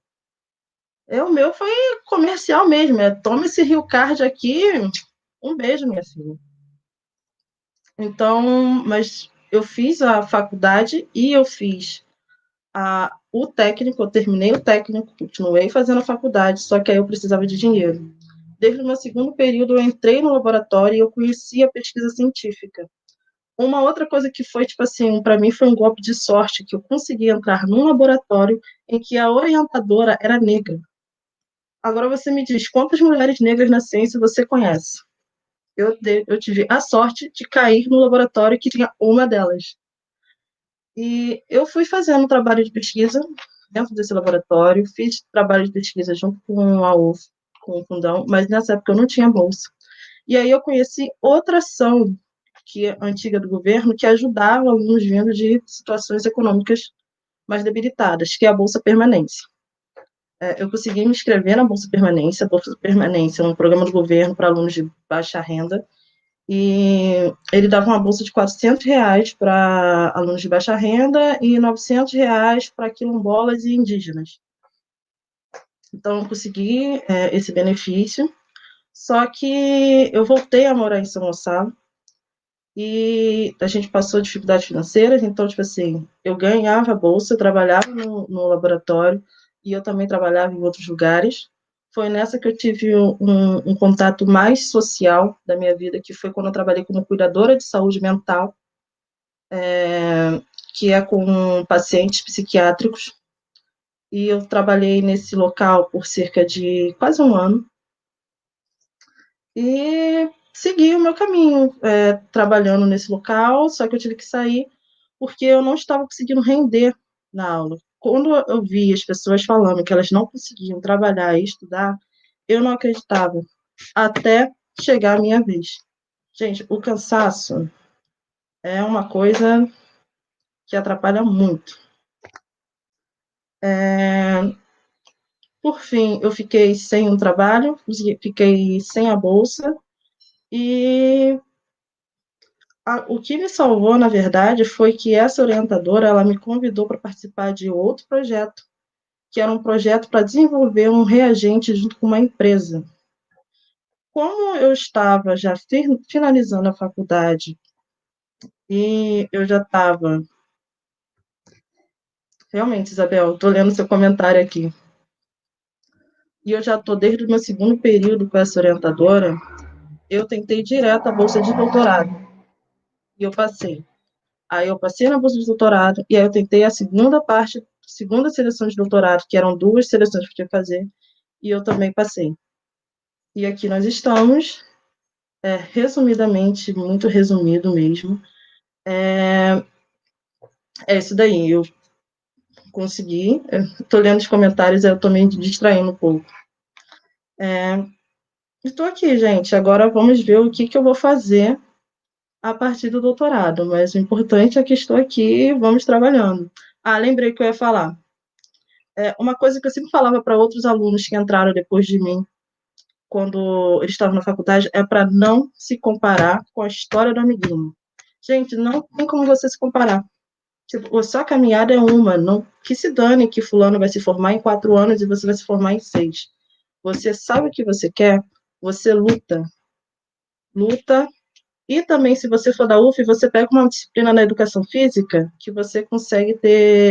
O meu foi comercial mesmo, toma esse Rio Card aqui, um beijo, minha filha. Então, mas eu fiz a faculdade e eu fiz o técnico, eu terminei o técnico, continuei fazendo a faculdade, só que aí eu precisava de dinheiro. Desde o meu segundo período, eu entrei no laboratório e eu conheci a pesquisa científica. Uma outra coisa que foi, tipo assim, para mim foi um golpe de sorte, que eu consegui entrar num laboratório em que a orientadora era negra. Agora você me diz, quantas mulheres negras na ciência você conhece? Eu tive a sorte de cair no laboratório que tinha uma delas. E eu fui fazendo um trabalho de pesquisa dentro desse laboratório, fiz trabalho de pesquisa junto com a UF, com o Fundão, mas nessa época eu não tinha bolsa. E aí eu conheci outra ação que é antiga do governo, que ajudava alunos vindo de situações econômicas mais debilitadas, que é a Bolsa Permanência. Eu consegui me inscrever na Bolsa Permanência. A Bolsa Permanência é um programa do governo para alunos de baixa renda, e ele dava uma bolsa de R$ 400 para alunos de baixa renda e R$ 900 para quilombolas e indígenas. Então, eu consegui esse benefício, só que eu voltei a morar em São Gonçalo e a gente passou dificuldades financeiras, então, tipo assim, eu ganhava a bolsa, eu trabalhava no laboratório e eu também trabalhava em outros lugares. Foi nessa que eu tive um contato mais social da minha vida, que foi quando eu trabalhei como cuidadora de saúde mental, que é com pacientes psiquiátricos, e eu trabalhei nesse local por cerca de quase um ano, e segui o meu caminho, trabalhando nesse local, só que eu tive que sair porque eu não estava conseguindo render na aula. Quando eu vi as pessoas falando que elas não conseguiam trabalhar e estudar, eu não acreditava, até chegar a minha vez. Gente, o cansaço é uma coisa que atrapalha muito. Por fim, eu fiquei sem um trabalho, fiquei sem a bolsa, e o que me salvou, na verdade, foi que essa orientadora, ela me convidou para participar de outro projeto, que era um projeto para desenvolver um reagente junto com uma empresa. Como eu estava já finalizando a faculdade, e eu já estava... Realmente, Isabel, estou lendo seu comentário aqui. E eu já estou desde o meu segundo período com essa orientadora, eu tentei direto a bolsa de doutorado. E eu passei. Aí eu passei na bolsa de doutorado, e aí eu tentei a segunda seleção de doutorado, que eram 2 seleções que eu tinha que fazer, e eu também passei. E aqui nós estamos, resumidamente, muito resumido mesmo. É isso daí, eu consegui. Estou lendo os comentários, eu estou me distraindo um pouco. Estou aqui, gente. Agora vamos ver o que eu vou fazer a partir do doutorado, mas o importante é que estou aqui, vamos trabalhando. Lembrei que eu ia falar. Uma coisa que eu sempre falava para outros alunos que entraram depois de mim, quando eles estavam na faculdade, é para não se comparar com a história do amiguinho. Gente, não tem como você se comparar. Tipo, a sua caminhada é uma, não, que se dane que fulano vai se formar em 4 anos e você vai se formar em 6. Você sabe o que você quer, você luta. E também, se você for da UF, você pega uma disciplina na educação física que você consegue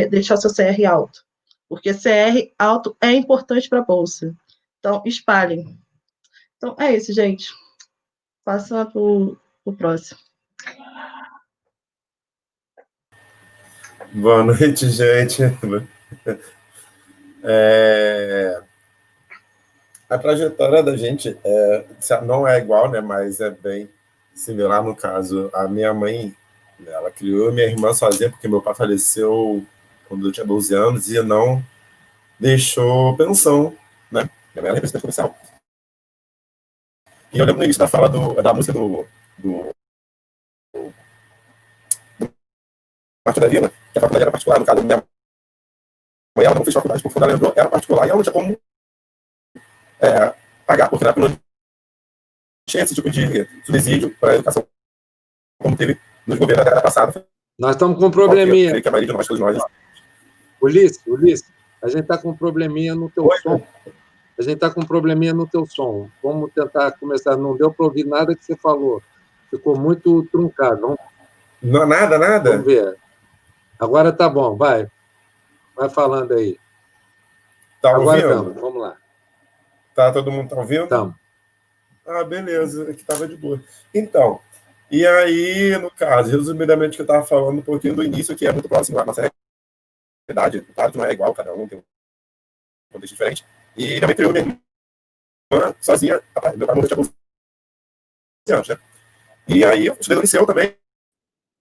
deixar seu CR alto. Porque CR alto é importante para a bolsa. Então, espalhem. Então, é isso, gente. Passa para o próximo. Boa noite, gente. A trajetória da gente não é igual, né, mas é bem similar. No caso, a minha mãe, ela criou minha irmã sozinha, porque meu pai faleceu quando eu tinha 12 anos e não deixou pensão, né? Minha mãe era representante comercial. E eu lembro no início da fala da música do Martin da Vila, que a faculdade era particular. No caso, minha mãe, ela não fez faculdade porque ela lembrou, era particular e ela não tinha como pagar, porque na época não tinha esse tipo de subsídio para a educação, como teve nos governos da década passada. Nós estamos com um probleminha. Que a maioria de nós, todos nós. Ulisses, a gente está com um probleminha no teu som. A gente está com um probleminha no teu som. Vamos tentar começar. Não deu para ouvir nada que você falou. Ficou muito truncado. Não, nada? Vamos ver. Agora tá bom, vai. Vai falando aí. Tá agora ouvindo? Estamos, vamos lá. Tá, todo mundo tá ouvindo? Estamos. Beleza, aqui estava de boa. Então, e aí, no caso, resumidamente, que eu estava falando um pouquinho do início, que é muito próximo à nossa realidade. Claro que não é igual, cada um tem um contexto diferente. E também criou minha irmã sozinha. Meu pai morreu tinha 12 anos, né? E aí eu estudei no liceu também.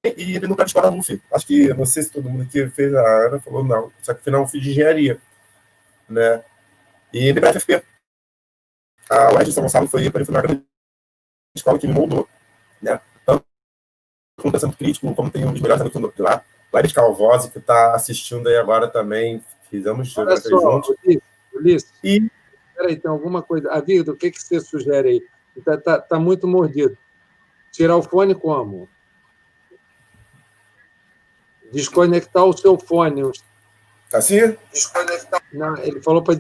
E ele não está de escola UF. Acho que, não sei se todo mundo aqui fez, a Ana falou não. Só que no final eu fiz de engenharia, né? E ele para a FFP. A UERJ de São Gonçalo foi uma grande escola que me moldou, né? Tanto como pensamento crítico, como tem um dos melhores amigos de lá, Laís Calvose, que está assistindo aí agora também. Fizemos juntos. Ulisses, peraí, tem alguma coisa. Avida, o que você sugere aí? Está muito mordido. Tirar o fone como? Desconectar o seu fone. Assim? Desconectar. Não, ele falou para...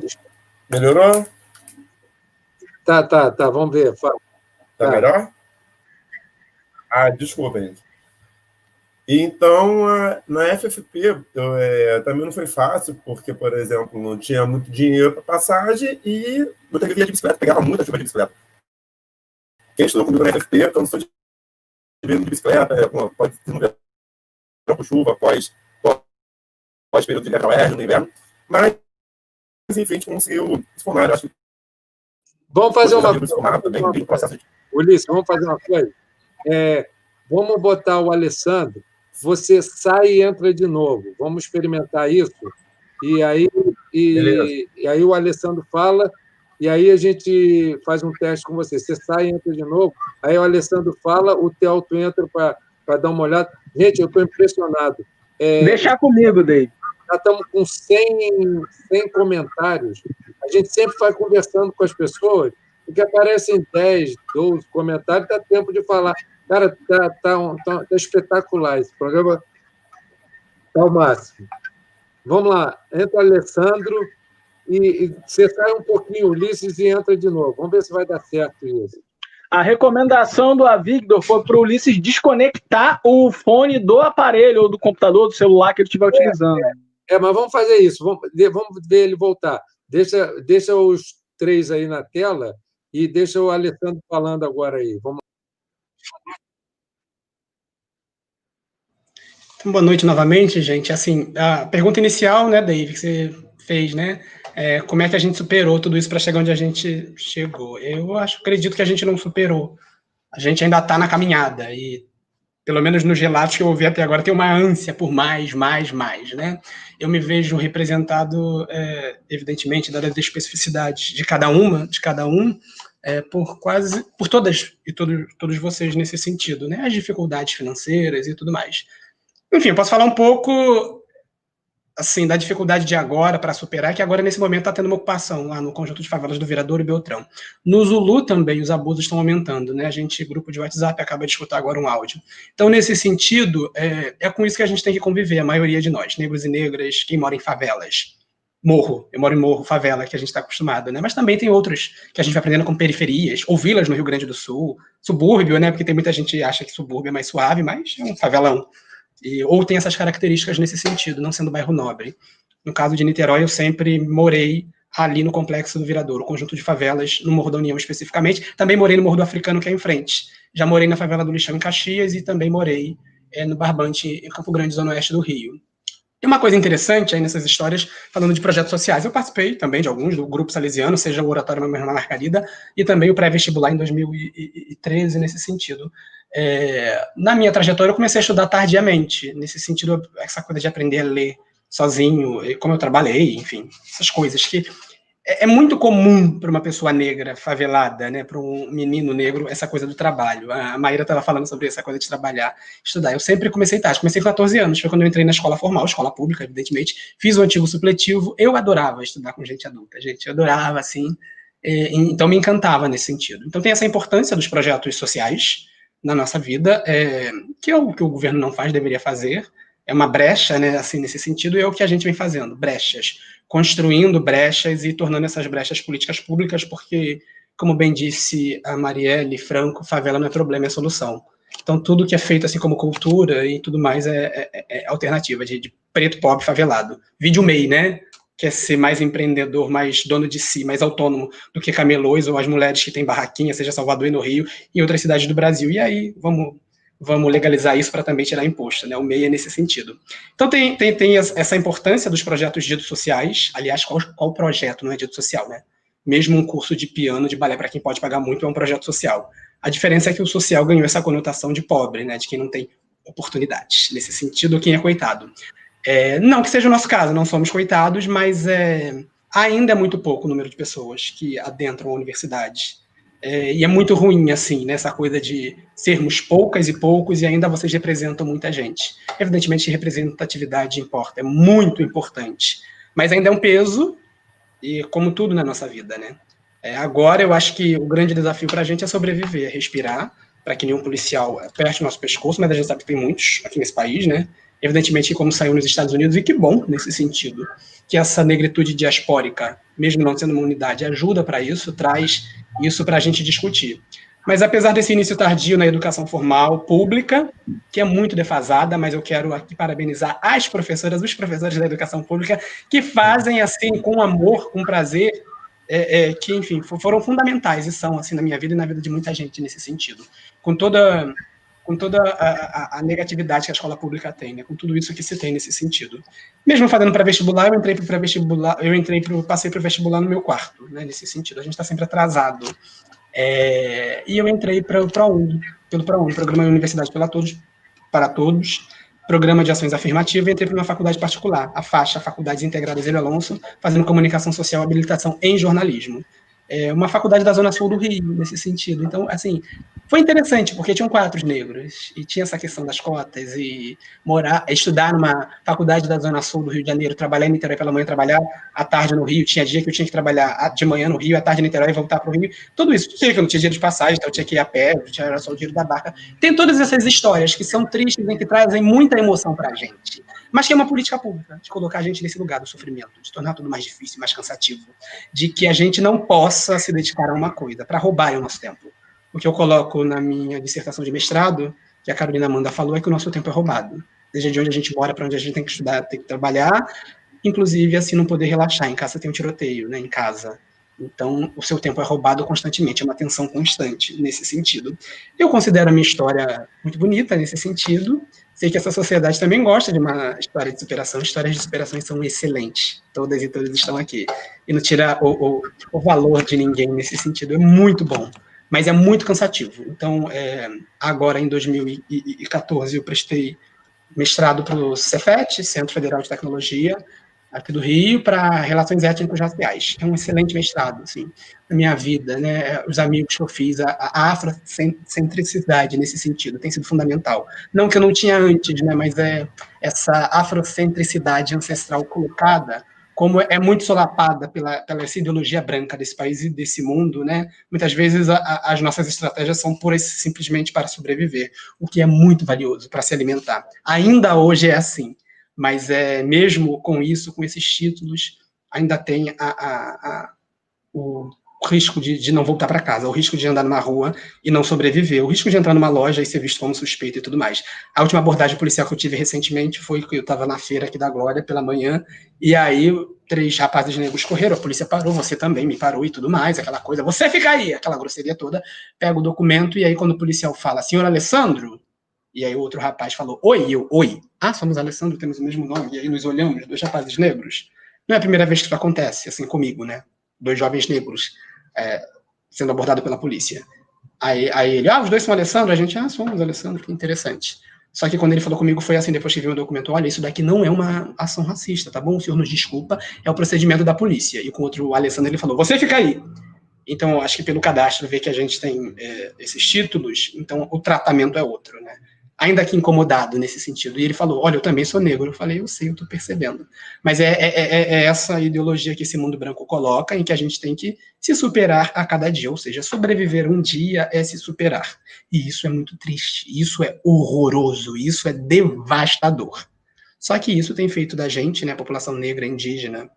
Melhorou? Tá. Vamos ver. Fala. Tá melhor? Desculpa, gente. Então, na FFP, também não foi fácil, porque, por exemplo, não tinha muito dinheiro para passagem e eu teve que ir de bicicleta, pegava muita chuva de bicicleta. Quem estudou comigo na FFP, cansou de vir de bicicleta, pode ter um verão com chuva, pós período de inverno, no inverno, mas, enfim, a gente conseguiu se formar, eu acho que... Vamos fazer uma coisa. Ulisses, vamos fazer uma coisa. Vamos botar o Alessandro, você sai e entra de novo. Vamos experimentar isso. E aí o Alessandro fala, e aí a gente faz um teste com você. Você sai e entra de novo, aí o Alessandro fala, o Telto entra para dar uma olhada. Gente, eu estou impressionado. Deixa comigo, Dave. Já estamos com 100 comentários. A gente sempre vai conversando com as pessoas, porque aparecem 10, 12 comentários, dá tempo de falar. Cara, tá espetacular esse programa. Tá o máximo. Vamos lá. Entra Alessandro e você sai um pouquinho, Ulisses, e entra de novo. Vamos ver se vai dar certo isso. A recomendação do Avigdor foi para o Ulisses desconectar o fone do aparelho, ou do computador, do celular que ele estiver utilizando. Mas vamos fazer isso. Vamos ver ele voltar. Deixa os 3 aí na tela e deixa o Alessandro falando agora aí. Vamos. Então, boa noite novamente, gente. Assim, a pergunta inicial, né, Dave, que você fez, né? Como é que a gente superou tudo isso para chegar onde a gente chegou? Eu acredito que a gente não superou. A gente ainda está na caminhada e, pelo menos nos relatos que eu ouvi até agora, tem uma ânsia por mais, né? Eu me vejo representado, evidentemente, dadas as especificidades de cada um, por todas e todos vocês nesse sentido, né? As dificuldades financeiras e tudo mais. Enfim, eu posso falar um pouco assim, da dificuldade de agora para superar, que agora, nesse momento, está tendo uma ocupação lá no conjunto de favelas do Viradouro e Beltrão. No Zulu também, os abusos estão aumentando, né? A gente, grupo de WhatsApp, acaba de escutar agora um áudio. Então, nesse sentido, é com isso que a gente tem que conviver, a maioria de nós, negros e negras, quem mora em favelas. Morro, eu moro em morro, favela, que a gente está acostumado, né? Mas também tem outros que a gente vai aprendendo com periferias, ou vilas no Rio Grande do Sul, subúrbio, né? Porque tem muita gente que acha que subúrbio é mais suave, mas é um favelão. Ou tem essas características nesse sentido, não sendo bairro nobre. No caso de Niterói, eu sempre morei ali no Complexo do Viradouro, conjunto de favelas, no Morro da União especificamente. Também morei no Morro do Africano, que é em frente. Já morei na favela do Lixão, em Caxias, e também morei no Barbante, em Campo Grande, zona oeste do Rio. E uma coisa interessante aí nessas histórias, falando de projetos sociais, eu participei também de alguns, do Grupo Salesiano, seja o Oratório Mamãe na Margarida, e também o pré-vestibular em 2013, nesse sentido. Na minha trajetória, eu comecei a estudar tardiamente, nesse sentido, essa coisa de aprender a ler sozinho, e como eu trabalhei, enfim, essas coisas que é muito comum para uma pessoa negra favelada, né, para um menino negro, essa coisa do trabalho. A Maíra estava falando sobre essa coisa de trabalhar, estudar. Eu sempre comecei tarde, comecei com 14 anos, foi quando eu entrei na escola formal, escola pública, evidentemente, fiz o antigo supletivo. Eu adorava estudar com gente adulta, gente, eu adorava, assim, então me encantava nesse sentido. Então tem essa importância dos projetos sociais na nossa vida, que é o que o governo não faz, deveria fazer. É uma brecha, né, assim, nesse sentido, e é o que a gente vem fazendo, brechas, construindo brechas e tornando essas brechas políticas públicas, porque, como bem disse a Marielle Franco, favela não é problema, é solução. Então, tudo que é feito assim como cultura e tudo mais é alternativa, de preto, pobre, favelado. Vide o MEI, né, quer ser mais empreendedor, mais dono de si, mais autônomo do que camelôs ou as mulheres que têm barraquinha, seja Salvador e no Rio, e em outras cidades do Brasil. E aí, vamos legalizar isso para também tirar imposto, né? O MEI é nesse sentido. Então, tem essa importância dos projetos ditos sociais. Aliás, qual projeto não é dito social, né? Mesmo um curso de piano, de balé, para quem pode pagar muito, é um projeto social. A diferença é que o social ganhou essa conotação de pobre, né? De quem não tem oportunidades. Nesse sentido, quem é coitado. Não que seja o nosso caso, não somos coitados, mas ainda é muito pouco o número de pessoas que adentram a universidade. E é muito ruim, assim, né, essa coisa de sermos poucas e poucos e ainda vocês representam muita gente. Evidentemente, representatividade importa, é muito importante, mas ainda é um peso, e como tudo na nossa vida, né? Agora, eu acho que o grande desafio para a gente é sobreviver, é respirar, para que nenhum policial aperte o nosso pescoço, mas a gente sabe que tem muitos aqui nesse país, né? Evidentemente, como saiu nos Estados Unidos, e que bom nesse sentido, que essa negritude diaspórica, mesmo não sendo uma unidade, ajuda para isso, traz isso para a gente discutir. Mas apesar desse início tardio na educação formal pública, que é muito defasada, mas eu quero aqui parabenizar as professoras, os professores da educação pública, que fazem assim com amor, com prazer, que, enfim, foram fundamentais e são assim na minha vida e na vida de muita gente nesse sentido. Com toda a negatividade que a escola pública tem, né? Com tudo isso que se tem nesse sentido. Mesmo fazendo pré-vestibular, passei para o vestibular no meu quarto, né? Nesse sentido, a gente está sempre atrasado. E eu entrei para o ProUni, pelo ProUni, Programa de Universidade para Todos, Programa de Ações Afirmativas, e entrei para uma faculdade particular, a Faculdades Integradas Hélio Alonso, fazendo Comunicação Social e Habilitação em Jornalismo. uma faculdade da Zona Sul do Rio, nesse sentido. Então, assim, foi interessante, porque tinham 4 negros, e tinha essa questão das cotas, e estudar numa faculdade da Zona Sul do Rio de Janeiro, trabalhar em Niterói pela manhã, trabalhar à tarde no Rio, tinha dia que eu tinha que trabalhar de manhã no Rio, à tarde em Niterói e voltar para o Rio, tudo isso, que eu não tinha dinheiro de passagem, então eu tinha que ir a pé, era só o dinheiro da barca. Tem todas essas histórias que são tristes e que trazem muita emoção para a gente, mas que é uma política pública, de colocar a gente nesse lugar do sofrimento, de tornar tudo mais difícil, mais cansativo, de que a gente não possa se dedicar a uma coisa, para roubar o nosso tempo. O que eu coloco na minha dissertação de mestrado, que a Carolina Amanda falou, é que o nosso tempo é roubado. Desde de onde a gente mora para onde a gente tem que estudar, tem que trabalhar, inclusive assim não poder relaxar. Em casa tem um tiroteio, né, em casa. Então, o seu tempo é roubado constantemente, é uma tensão constante nesse sentido. Eu considero a minha história muito bonita nesse sentido. Sei que essa sociedade também gosta de uma história de superação. Histórias de superação são excelentes. Todas e todos estão aqui. E não tira o valor de ninguém nesse sentido. É muito bom, mas é muito cansativo. Então, agora, em 2014, eu prestei mestrado para o Cefet, Centro Federal de Tecnologia, aqui do Rio, para Relações Étnico-Raciais. É um excelente mestrado, assim, na minha vida, né? Os amigos que eu fiz, a afrocentricidade nesse sentido tem sido fundamental. Não que eu não tinha antes, né? Mas essa afrocentricidade ancestral colocada, como é muito solapada pela essa ideologia branca desse país e desse mundo, né? Muitas vezes as nossas estratégias são simplesmente para sobreviver, o que é muito valioso para se alimentar. Ainda hoje é assim. Mas mesmo com isso, com esses títulos, ainda tem o risco de não voltar para casa, o risco de andar numa rua e não sobreviver, o risco de entrar numa loja e ser visto como suspeito e tudo mais. A última abordagem policial que eu tive recentemente foi que eu estava na feira aqui da Glória pela manhã, e aí 3 rapazes negros correram, a polícia parou, você também me parou e tudo mais, aquela coisa, você fica aí, aquela grosseria toda, pega o documento, e aí quando o policial fala, senhor Alessandro, e aí o outro rapaz falou, oi. Ah, somos Alessandro, temos o mesmo nome. E aí nos olhamos, 2 rapazes negros. Não é a primeira vez que isso acontece, assim, comigo, né? 2 jovens negros sendo abordados pela polícia. Aí ele, os 2 são Alessandro? A gente, somos Alessandro, que interessante. Só que quando ele falou comigo foi assim, depois que viu o documento, olha, isso daqui não é uma ação racista, tá bom? O senhor nos desculpa, é o procedimento da polícia. E com o outro Alessandro ele falou, você fica aí. Então, acho que pelo cadastro vê que a gente tem esses títulos, então o tratamento é outro, né? Ainda que incomodado nesse sentido. E ele falou, olha, eu também sou negro. Eu falei, eu sei, eu estou percebendo. Mas é essa ideologia que esse mundo branco coloca, em que a gente tem que se superar a cada dia. Ou seja, sobreviver um dia é se superar. E isso é muito triste, isso é horroroso, isso é devastador. Só que isso tem feito da gente, né, a população negra, indígena,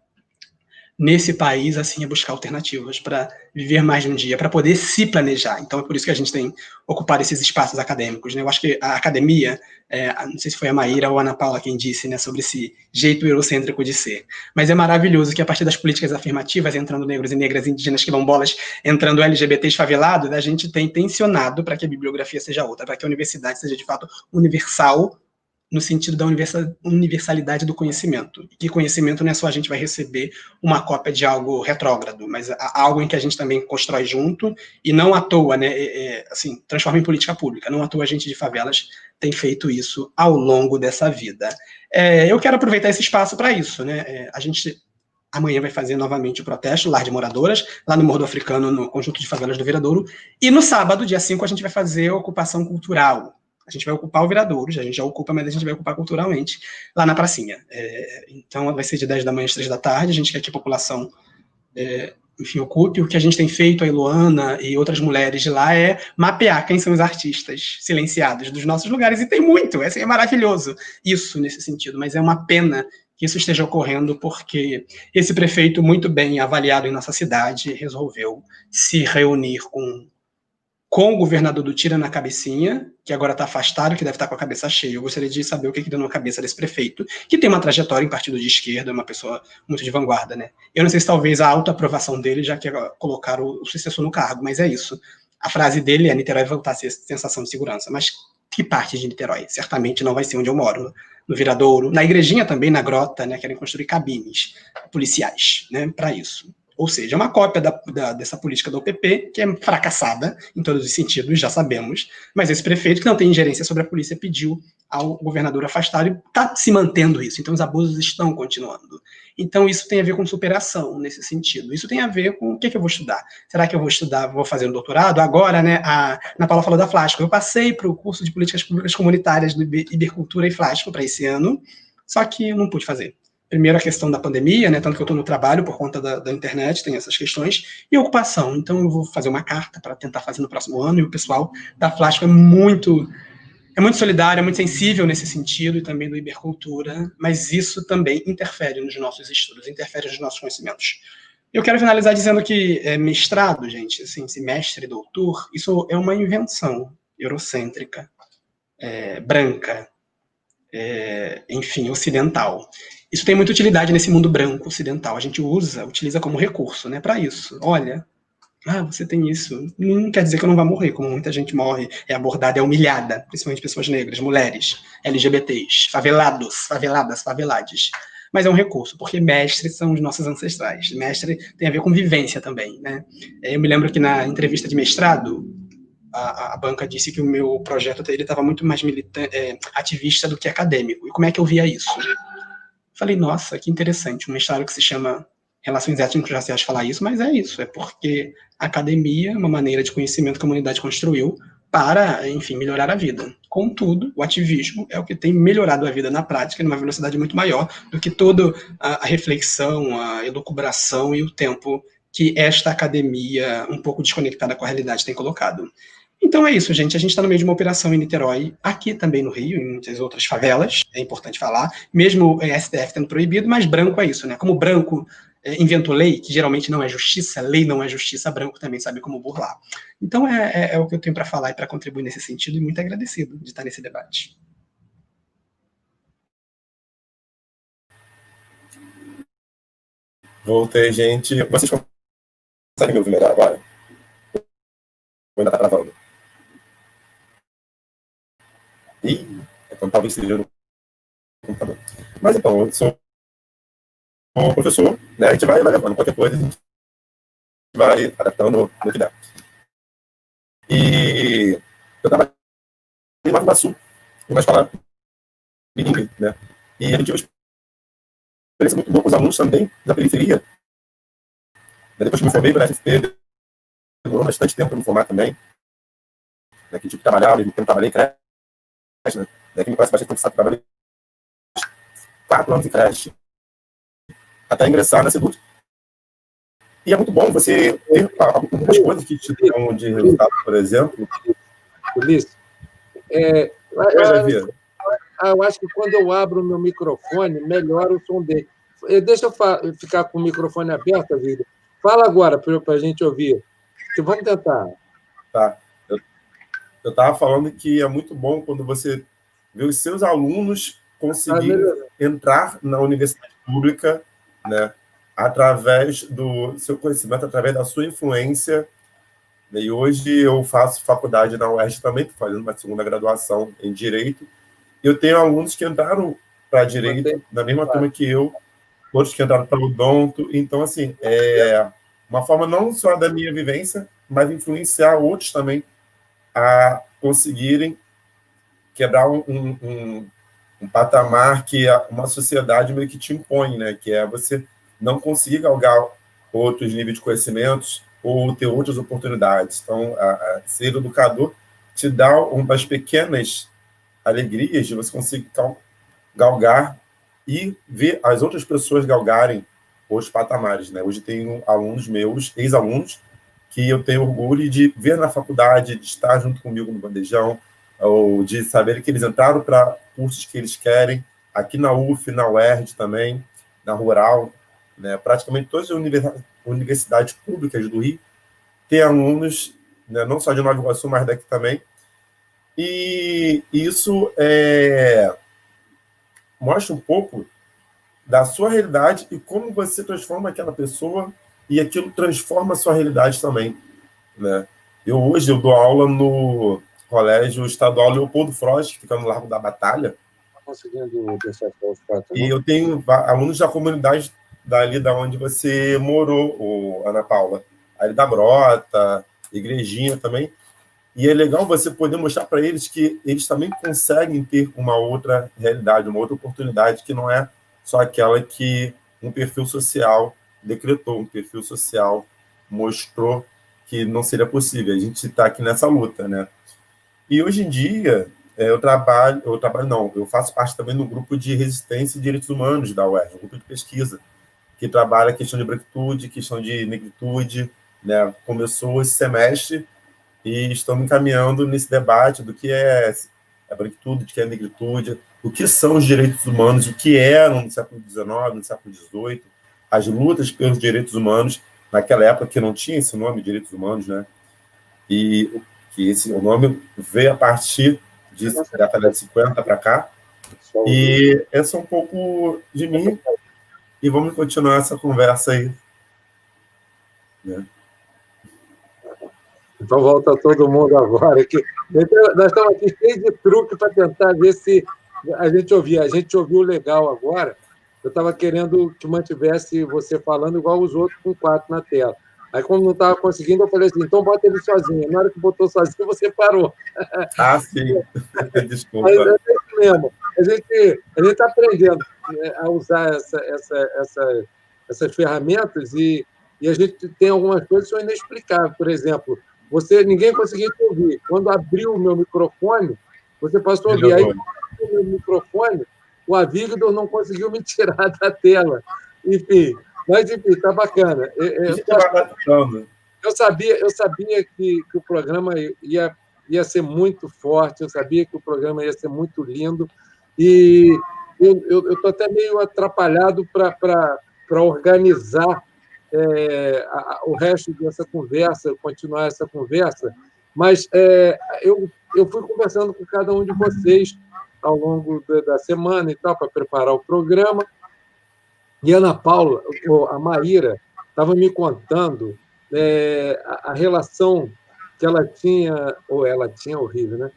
nesse país, assim, é buscar alternativas para viver mais de um dia, para poder se planejar. Então, é por isso que a gente tem ocupado esses espaços acadêmicos, né? Eu acho que a academia, não sei se foi a Maíra ou a Ana Paula quem disse, né, sobre esse jeito eurocêntrico de ser, mas é maravilhoso que a partir das políticas afirmativas, entrando negros e negras, indígenas, quilombolas, entrando LGBTs favelados, a gente tem tensionado para que a bibliografia seja outra, para que a universidade seja, de fato, universal, no sentido da universalidade do conhecimento. E que conhecimento não é só a gente vai receber uma cópia de algo retrógrado, mas algo em que a gente também constrói junto, e não à toa, né, assim, transforma em política pública. Não à toa a gente de favelas tem feito isso ao longo dessa vida. Eu quero aproveitar esse espaço para isso, né? A gente amanhã vai fazer novamente o protesto, Lar de Moradoras, lá no Morro do Africano, no Conjunto de Favelas do Viradouro, e no sábado, dia 5, a gente vai fazer a ocupação cultural. A gente vai ocupar o Viradouro, a gente já ocupa, mas a gente vai ocupar culturalmente, lá na pracinha. Então, vai ser de 10 da manhã às 3 da tarde, a gente quer que a população, enfim, ocupe. O que a gente tem feito, a Iluana e outras mulheres de lá, é mapear quem são os artistas silenciados dos nossos lugares, e tem muito, é maravilhoso isso nesse sentido, mas é uma pena que isso esteja ocorrendo, porque esse prefeito, muito bem avaliado em nossa cidade, resolveu se reunir com o governador do Tira na Cabecinha, que agora está afastado, que deve estar com a cabeça cheia. Eu gostaria de saber o que deu na cabeça desse prefeito, que tem uma trajetória em partido de esquerda, uma pessoa muito de vanguarda, né? Eu não sei se talvez a autoaprovação dele já quer colocar o sucessor no cargo, mas é isso. A frase dele é: Niterói vai voltar a ser sensação de segurança. Mas que parte de Niterói? Certamente não vai ser onde eu moro, no Viradouro. Na igrejinha também, na Grota, né? Querem construir cabines policiais, né? Para isso. Ou seja, é uma cópia dessa política do OPP, que é fracassada em todos os sentidos, já sabemos, mas esse prefeito, que não tem ingerência sobre a polícia, pediu ao governador afastado e está se mantendo isso. Então, os abusos estão continuando. Então, isso tem a ver com superação, nesse sentido. Isso tem a ver com o que eu vou estudar. Será que eu vou estudar, vou fazer um doutorado? Agora, né, a Ana Paula falou da Flasco. Eu passei para o curso de Políticas Públicas Comunitárias do Ibercultura e Flasco para esse ano, só que eu não pude fazer. Primeiro, a questão da pandemia, né, tanto que eu estou no trabalho por conta da internet, tem essas questões, e ocupação. Então, eu vou fazer uma carta para tentar fazer no próximo ano, e o pessoal da Flasco é muito solidário, é muito sensível nesse sentido, e também do Ibercultura, mas isso também interfere nos nossos estudos, interfere nos nossos conhecimentos. Eu quero finalizar dizendo que mestrado, gente, assim, esse mestre, doutor, isso é uma invenção eurocêntrica, branca, enfim, ocidental. Isso tem muita utilidade nesse mundo branco ocidental. A gente utiliza como recurso, né, para isso. Olha, você tem isso. Não quer dizer que eu não vá morrer, como muita gente morre, é abordada, é humilhada, principalmente pessoas negras, mulheres, LGBTs, favelados, faveladas, favelades. Mas é um recurso, porque mestres são os nossos ancestrais. Mestre tem a ver com vivência também, né? Eu me lembro que na entrevista de mestrado, a banca disse que o meu projeto dele estava muito mais ativista do que acadêmico. E como é que eu via isso? Falei, nossa, que interessante, um mestrado que se chama Relações Étnico-Raciais falar isso, mas é isso, é porque a academia é uma maneira de conhecimento que a humanidade construiu para, enfim, melhorar a vida. Contudo, o ativismo é o que tem melhorado a vida na prática, numa velocidade muito maior do que toda a reflexão, a elucubração e o tempo que esta academia, um pouco desconectada com a realidade, tem colocado. Então é isso, gente. A gente está no meio de uma operação em Niterói, aqui também no Rio, em muitas outras favelas, é importante falar, mesmo o STF tendo proibido, mas branco é isso, né? Como branco inventou lei, que geralmente não é justiça, lei não é justiça, branco também sabe como burlar. Então é o que eu tenho para falar e para contribuir nesse sentido, e muito agradecido de estar nesse debate. Voltei, gente. Vocês conseguem me ouvir melhor agora? Ou ainda está travando? Então talvez seja no computador. Mas então, eu sou um professor, né? A gente vai levando qualquer coisa, a gente vai adaptando no que dá. E eu trabalhei em Nova Iguaçu, numa escola bilíngue, né? E a gente tive uma experiência muito boa com os alunos também da periferia. Depois que me formei para a FP, demorou bastante tempo para me formar também. Né? Que tive que trabalhar, ao mesmo tempo trabalhei em creche. Né? Quem me conhece bastante tempo sabe que trabalhei 4 anos em creche. Até ingressar na CEDUT. E é muito bom você ter algumas coisas que te dão de resultado, por exemplo. Ulisses, eu acho que quando eu abro o meu microfone, melhora o som dele. Deixa eu ficar com o microfone aberto, vida. Fala agora para a gente ouvir. Vamos tentar. Tá. Eu estava falando que é muito bom quando você vê os seus alunos conseguirem entrar na universidade pública, né, através do seu conhecimento, através da sua influência. E hoje eu faço faculdade na UERJ também, estou fazendo uma segunda graduação em Direito. Eu tenho alunos que entraram para Direito, na mesma turma que eu, outros que entraram para Odonto. Então, assim, é uma forma não só da minha vivência, mas influenciar outros também a conseguirem quebrar um patamar que uma sociedade meio que te impõe, né? Que é você não conseguir galgar outros níveis de conhecimentos ou ter outras oportunidades. Então, ser educador te dá umas pequenas alegrias de você conseguir galgar e ver as outras pessoas galgarem os patamares, né? Hoje tenho alunos meus, ex-alunos, que eu tenho orgulho de ver na faculdade, de estar junto comigo no bandejão, ou de saber que eles entraram para cursos que eles querem, aqui na UF, na UERJ também, na Rural, né? Praticamente todas as universidades públicas do Rio têm alunos, né? Não só de Nova Iguaçu, mas daqui também. E isso mostra um pouco da sua realidade e como você transforma aquela pessoa e aquilo transforma a sua realidade também, né? Hoje eu dou aula no Colégio Estadual Leopoldo Frost, que fica no Largo da Batalha. Conseguindo deixar os quatro. E eu tenho alunos da comunidade dali da onde você morou, Ana Paula. Ali da Brota, Igrejinha também. E é legal você poder mostrar para eles que eles também conseguem ter uma outra realidade, uma outra oportunidade, que não é só aquela que um perfil social decretou, um perfil social mostrou que não seria possível. A gente está aqui nessa luta, né? E hoje em dia, eu faço parte também do grupo de resistência e direitos humanos da UERJ, um grupo de pesquisa, que trabalha a questão de branquitude, questão de negritude, né? Começou esse semestre e estamos encaminhando nesse debate do que é a branquitude, do que é a negritude, o que são os direitos humanos, o que eram no século XIX, no século XVIII, as lutas pelos direitos humanos, naquela época que não tinha esse nome, direitos humanos, né? E que o nome veio a partir da década de 50 para cá. E esse é um pouco de mim, e vamos continuar essa conversa aí. Né? Então volta todo mundo agora. Nós estamos aqui cheio de truque para tentar ver se a gente ouvia. A gente ouviu legal agora. Eu estava querendo que mantivesse você falando igual os outros com 4 na tela. Aí, como não estava conseguindo, eu falei assim, então bota ele sozinho. Na hora que botou sozinho, você parou. Ah, sim. Desculpa. Mas é isso mesmo. A gente está aprendendo a usar essas ferramentas e a gente tem algumas coisas que são inexplicáveis. Por exemplo, ninguém conseguia te ouvir. Quando abriu o meu microfone, você passou a ouvir. Aí, o meu microfone, o Avigdor não conseguiu me tirar da tela. Enfim, está bacana. Eu sabia que o programa ia ser muito forte, eu sabia que o programa ia ser muito lindo, e eu estou até meio atrapalhado para organizar o resto dessa conversa, continuar essa conversa, mas eu fui conversando com cada um de vocês ao longo da semana e tal, para preparar o programa, e a Ana Paula, a Maíra, estava me contando a relação que ela tinha, horrível, né?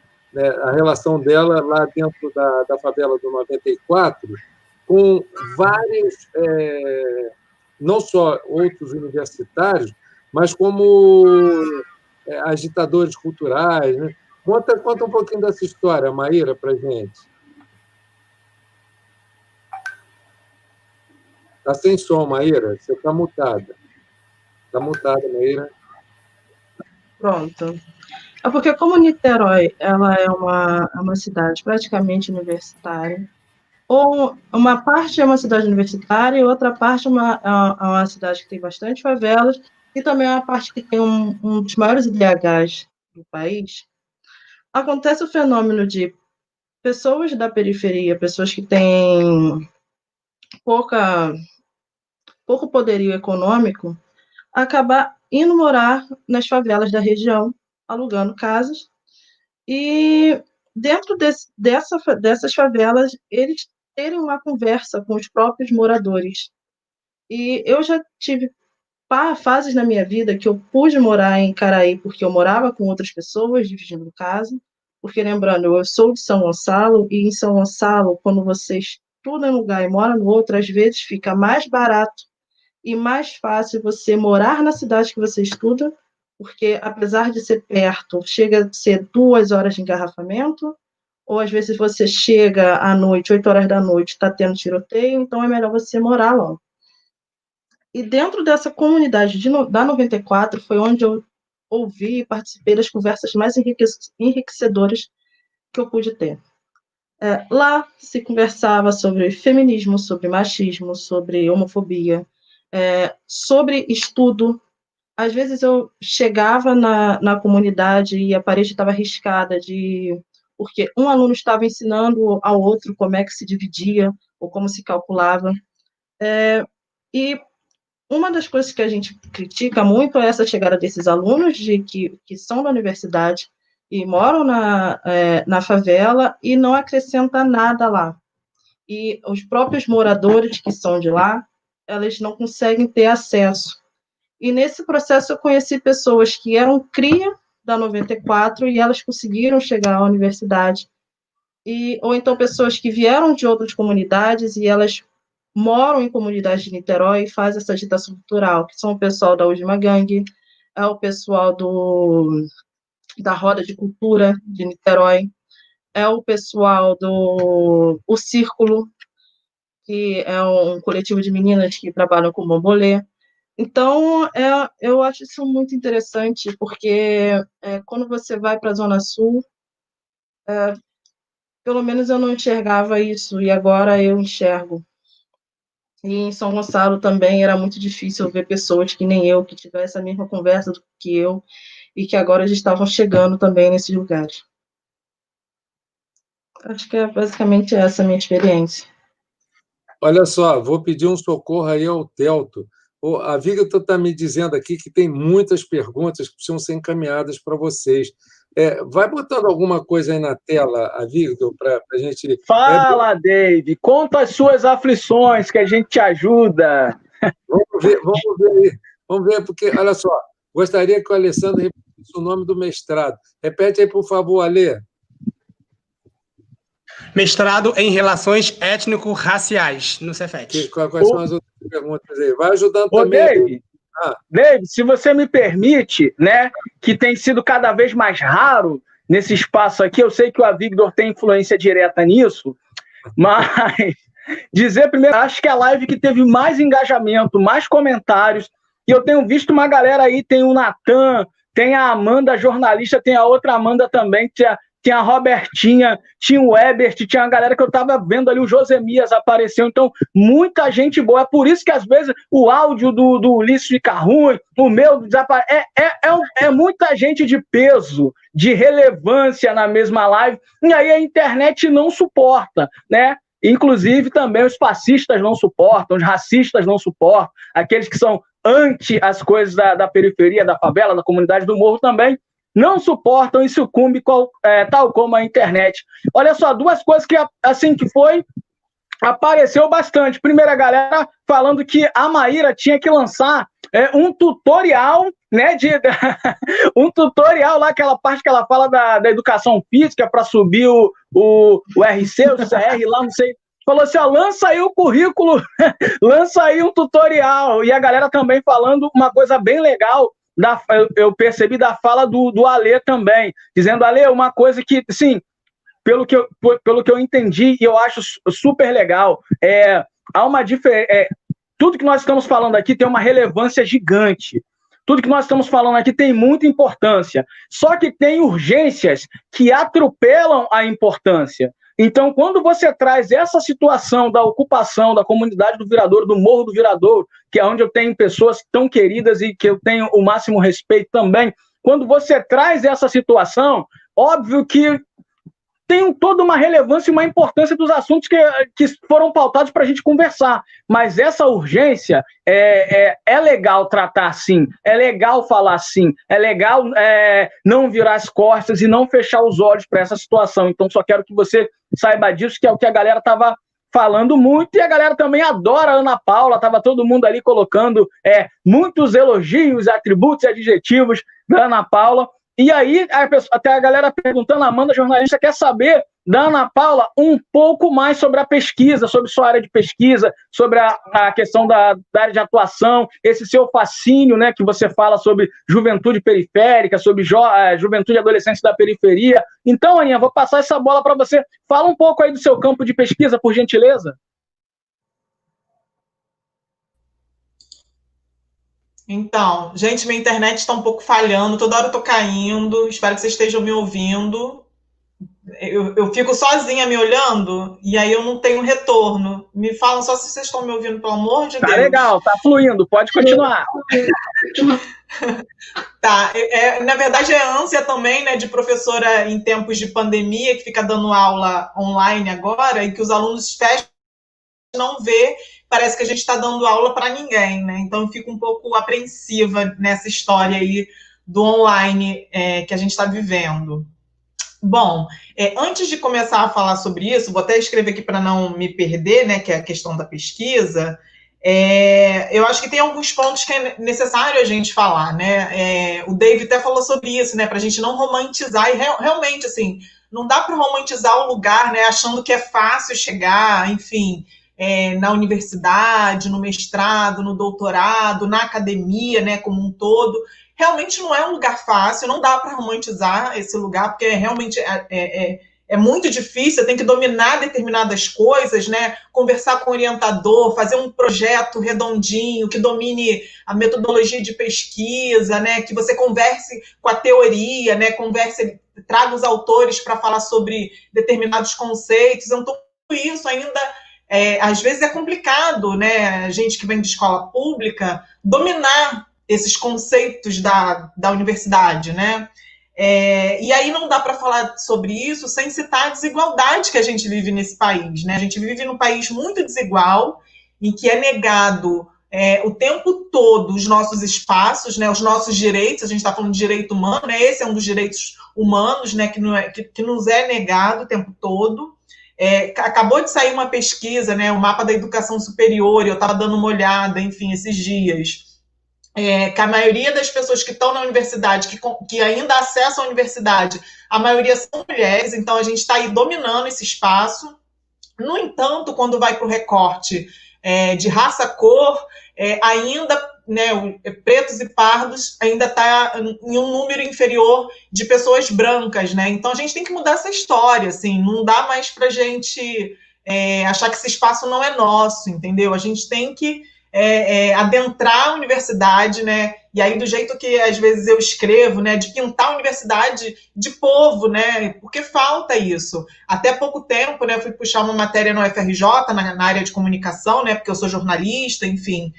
A relação dela lá dentro da favela do 94, com vários, não só outros universitários, mas como agitadores culturais, né? Conta um pouquinho dessa história, Maíra, para a gente. Está sem som, Maíra. Você está mutada. Está mutada, Maíra. Pronto. É porque, como Niterói ela é uma cidade praticamente universitária, ou uma parte é uma cidade universitária e outra parte é uma cidade que tem bastante favelas, e também é uma parte que tem um dos maiores IDHs do país, acontece o fenômeno de pessoas da periferia, pessoas que têm pouco poderio econômico, acabar indo morar nas favelas da região, alugando casas, e dentro dessas favelas, eles terem uma conversa com os próprios moradores. E eu já tive fases na minha vida que eu pude morar em Caraí porque eu morava com outras pessoas, dividindo casa, porque, lembrando, eu sou de São Gonçalo, e em São Gonçalo, quando você estuda em um lugar e mora no outro, às vezes fica mais barato e mais fácil você morar na cidade que você estuda, porque, apesar de ser perto, chega a ser 2 horas de engarrafamento, ou às vezes você chega à noite, 8 horas da noite, está tendo tiroteio, então é melhor você morar lá. E dentro dessa comunidade da 94 foi onde eu ouvi e participei das conversas mais enriquecedoras que eu pude ter. Lá se conversava sobre feminismo, sobre machismo, sobre homofobia, sobre estudo. Às vezes eu chegava na comunidade e a parede estava riscada porque um aluno estava ensinando ao outro como é que se dividia ou como se calculava. E uma das coisas que a gente critica muito é essa chegada desses alunos que são da universidade e moram na favela e não acrescenta nada lá. E os próprios moradores que são de lá, eles não conseguem ter acesso. E nesse processo eu conheci pessoas que eram cria da 94 e elas conseguiram chegar à universidade. Ou então pessoas que vieram de outras comunidades e elas moram em comunidades de Niterói e fazem essa agitação cultural, que são o pessoal da Ujima Gang, é o pessoal da Roda de Cultura de Niterói, é o pessoal do Círculo, que é um coletivo de meninas que trabalham com bambolê. Então, eu acho isso muito interessante, porque quando você vai para a Zona Sul, pelo menos eu não enxergava isso, e agora eu enxergo. E em São Gonçalo também era muito difícil ver pessoas que nem eu, que tivessem a mesma conversa do que eu, e que agora já estavam chegando também nesses lugares. Acho que é basicamente essa a minha experiência. Olha só, vou pedir um socorro aí ao Telto. A Victor está me dizendo aqui que tem muitas perguntas que precisam ser encaminhadas para vocês. Vai botando alguma coisa aí na tela, a Victor, para a gente... Fala, Dave, conta as suas aflições, que a gente te ajuda. Vamos ver aí. Vamos ver, porque, olha só, gostaria que o Alessandro repetisse o nome do mestrado. Repete aí, por favor, Alê. Mestrado em Relações Étnico-Raciais, no Cefet. Quais são as outras perguntas aí? Vai ajudando Ô, também. Dave, Dave, se você me permite, né, que tem sido cada vez mais raro nesse espaço aqui, eu sei que o Avigdor tem influência direta nisso, mas dizer primeiro, acho que é a live que teve mais engajamento, mais comentários, e eu tenho visto uma galera aí, tem o Natan, tem a Amanda, jornalista, tem a outra Amanda também, tinha a Robertinha, tinha o Ebert, tinha a galera que eu estava vendo ali, o Josemias apareceu, então muita gente boa, é por isso que às vezes o áudio do Ulisses fica ruim, o meu desaparece, é muita gente de peso, de relevância na mesma live, e aí a internet não suporta, né? Inclusive também os fascistas não suportam, os racistas não suportam, aqueles que são anti as coisas da periferia, da favela, da comunidade do morro também, não suportam e sucumbem tal como a internet. Olha só, duas coisas que, assim, apareceu bastante. Primeiro, a galera falando que a Maíra tinha que lançar um tutorial, né, um tutorial lá, aquela parte que ela fala da educação física para subir o RC, o CR lá, não sei. Falou assim, ó, lança aí o currículo, lança aí um tutorial. E a galera também falando uma coisa bem legal, eu percebi da fala do Alê também, dizendo, Alê, uma coisa que, sim, pelo que eu entendi, e eu acho super legal, há uma diferença, tudo que nós estamos falando aqui tem uma relevância gigante, tudo que nós estamos falando aqui tem muita importância, só que tem urgências que atropelam a importância. Então, quando você traz essa situação da ocupação da comunidade do Viradouro, do Morro do Viradouro, que é onde eu tenho pessoas tão queridas e que eu tenho o máximo respeito também, quando você traz essa situação, óbvio que tem toda uma relevância e uma importância dos assuntos que foram pautados para a gente conversar, mas essa urgência é legal tratar assim, é legal falar assim, é legal não virar as costas e não fechar os olhos para essa situação. Então só quero que você saiba disso, que é o que a galera estava falando muito, e a galera também adora a Ana Paula, estava todo mundo ali colocando muitos elogios, atributos e adjetivos da Ana Paula. E aí, até a galera perguntando, a Amanda, jornalista, quer saber da Ana Paula um pouco mais sobre a pesquisa, sobre sua área de pesquisa, sobre a questão da área de atuação, esse seu fascínio, né, que você fala sobre juventude periférica, sobre juventude e adolescência da periferia. Então, Aninha, vou passar essa bola para você. Fala um pouco aí do seu campo de pesquisa, por gentileza. Então, gente, minha internet está um pouco falhando, toda hora eu tô caindo, espero que vocês estejam me ouvindo. Eu fico sozinha me olhando e aí eu não tenho retorno. Me falam só se vocês estão me ouvindo, pelo amor de Deus. Tá legal, tá fluindo, pode continuar. Tá, na verdade é ânsia também, né, de professora em tempos de pandemia, que fica dando aula online agora e que os alunos fecham, não vê, parece que a gente está dando aula para ninguém, né? Então eu fico um pouco apreensiva nessa história aí do online que a gente está vivendo. Bom, antes de começar a falar sobre isso, vou até escrever aqui para não me perder, né, que é a questão da pesquisa. Eu acho que tem alguns pontos que é necessário a gente falar, né? O David até falou sobre isso, né, para a gente não romantizar, e realmente, assim, não dá para romantizar o lugar, né, achando que é fácil chegar, enfim. na universidade, no mestrado, no doutorado, na academia, né, como um todo. Realmente não é um lugar fácil, não dá para romantizar esse lugar, porque realmente é muito difícil, tem que dominar determinadas coisas, né? Conversar com o orientador, fazer um projeto redondinho, que domine a metodologia de pesquisa, né? Que você converse com a teoria, né? Traga os autores para falar sobre determinados conceitos. Então, tudo isso ainda, às vezes, é complicado, né? A gente que vem de escola pública, dominar esses conceitos da universidade, né? E aí não dá para falar sobre isso sem citar a desigualdade que a gente vive nesse país, né? A gente vive num país muito desigual, em que é negado o tempo todo os nossos espaços, né? Os nossos direitos. A gente está falando de direito humano, né? Esse é um dos direitos humanos, né? Que nos é negado o tempo todo. Acabou de sair uma pesquisa, né? O mapa da educação superior, eu estava dando uma olhada, enfim, esses dias. Que a maioria das pessoas que estão na universidade, que ainda acessam a universidade, a maioria são mulheres, então a gente está aí dominando esse espaço. No entanto, quando vai para o recorte de raça, cor, ainda, né, pretos e pardos, ainda está em um número inferior de pessoas brancas, né? Então a gente tem que mudar essa história, assim, não dá mais para a gente achar que esse espaço não é nosso, entendeu? A gente tem que adentrar a universidade, né? E aí, do jeito que às vezes eu escrevo, né? De pintar a universidade de povo, né? Porque falta isso. Até pouco tempo, né? Eu fui puxar uma matéria no UFRJ, na área de comunicação, né? Porque eu sou jornalista, enfim.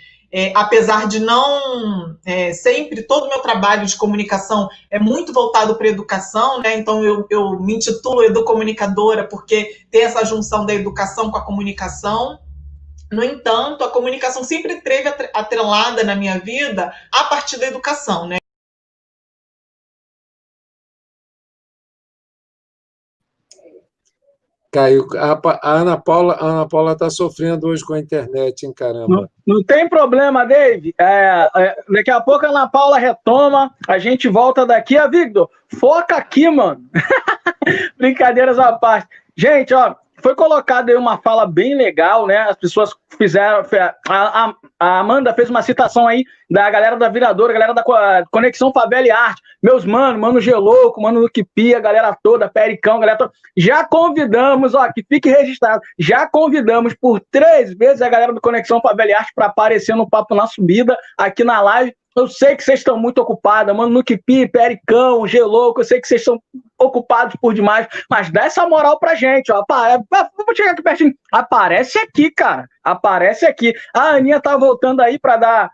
Apesar de não... sempre, todo o meu trabalho de comunicação é muito voltado para a educação, né? Então, eu me intitulo educomunicadora porque tem essa junção da educação com a comunicação. No entanto, a comunicação sempre esteve atrelada na minha vida a partir da educação, né? Caiu. A Ana Paula está sofrendo hoje com a internet, hein, caramba. Não tem problema, Dave. Daqui a pouco a Ana Paula retoma, a gente volta daqui. Victor, foca aqui, mano. Brincadeiras à parte. Gente, ó, foi colocada aí uma fala bem legal, né? As pessoas fizeram... A Amanda fez uma citação aí da galera da Viradouro, a galera da Conexão Favela e Arte. Meus mano Gelouco, mano Luquipi, a galera toda, Pericão, a galera toda. Já convidamos, ó, que fique registrado, já convidamos por 3 vezes a galera do Conexão Favela e Arte para aparecer no Papo na Subida, aqui na live. Eu sei que vocês estão muito ocupados, mano, Luquipi, Pericão, Gelouco, eu sei que vocês estão ocupados por demais, mas dá essa moral pra gente, ó. Vou chegar aqui pertinho. Aparece aqui, cara. Aparece aqui. A Aninha tá voltando aí pra dar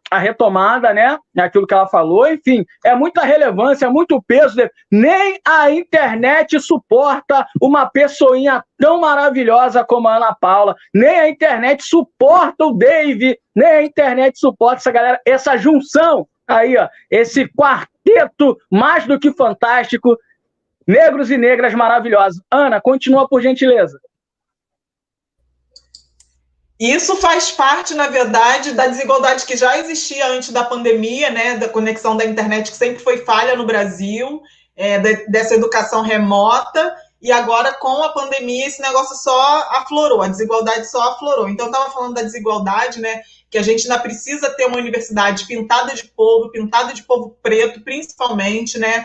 a retomada, né? Aquilo que ela falou. Enfim, é muita relevância, é muito peso. Nem a internet suporta uma pessoinha tão maravilhosa como a Ana Paula. Nem a internet suporta o Dave. Nem a internet suporta essa galera, essa junção aí, ó. Esse quarteto mais do que fantástico. Negros e negras maravilhosos. Ana, continua por gentileza. Isso faz parte, na verdade, da desigualdade que já existia antes da pandemia, né, da conexão da internet, que sempre foi falha no Brasil, dessa educação remota, e agora, com a pandemia, esse negócio só aflorou, a desigualdade só aflorou. Então, eu estava falando da desigualdade, né, que a gente ainda precisa ter uma universidade pintada de povo preto, principalmente, né.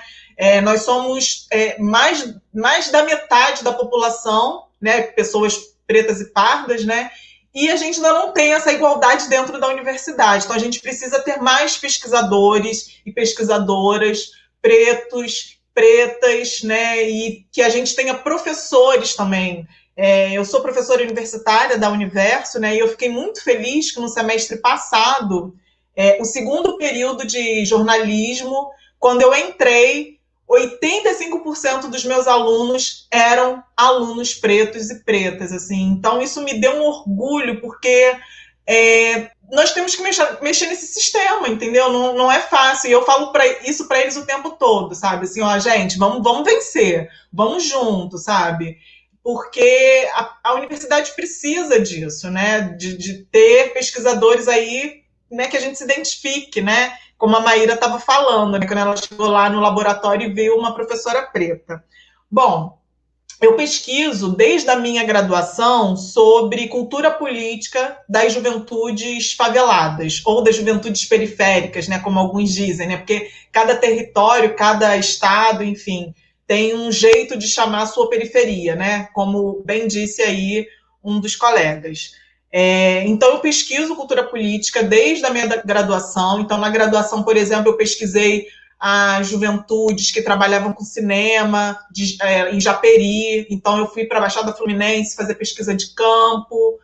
Nós somos mais da metade da população, né, pessoas pretas e pardas, né, e a gente ainda não tem essa igualdade dentro da universidade. Então, a gente precisa ter mais pesquisadores e pesquisadoras pretos, pretas, né? E que a gente tenha professores também. Eu sou professora universitária da Universo, né? E eu fiquei muito feliz que no semestre passado, o segundo período de jornalismo, quando eu entrei, 85% dos meus alunos eram alunos pretos e pretas, assim. Então, isso me deu um orgulho, porque nós temos que mexer nesse sistema, entendeu? Não é fácil. E eu falo isso para eles o tempo todo, sabe? Assim, ó, gente, vamos vencer, vamos juntos, sabe? Porque a universidade precisa disso, né? De ter pesquisadores aí, né, que a gente se identifique, né? Como a Maíra estava falando, né, quando ela chegou lá no laboratório e viu uma professora preta. Bom, eu pesquiso desde a minha graduação sobre cultura política das juventudes faveladas, ou das juventudes periféricas, né, como alguns dizem, né, porque cada território, cada estado, enfim, tem um jeito de chamar a sua periferia, né, como bem disse aí um dos colegas. Então, eu pesquiso cultura política desde a minha graduação. Então, na graduação, por exemplo, eu pesquisei as juventudes que trabalhavam com cinema em Japeri. Então, eu fui para a Baixada Fluminense fazer pesquisa de campo,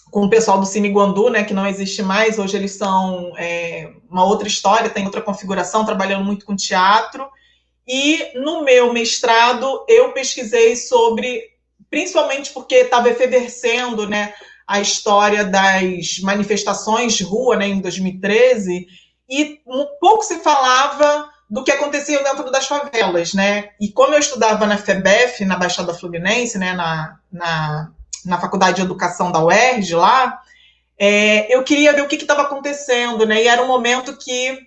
com o pessoal do Cine Guandu, né, que não existe mais. Hoje eles são uma outra história, tem outra configuração, trabalhando muito com teatro. E no meu mestrado, eu pesquisei sobre, principalmente porque estava efervescendo, né, a história das manifestações de rua, né, em 2013, e um pouco se falava do que acontecia dentro das favelas, né? E como eu estudava na FEBEF, na Baixada Fluminense, né, na Faculdade de Educação da UERJ, lá, eu queria ver o que estava acontecendo, né? E era um momento que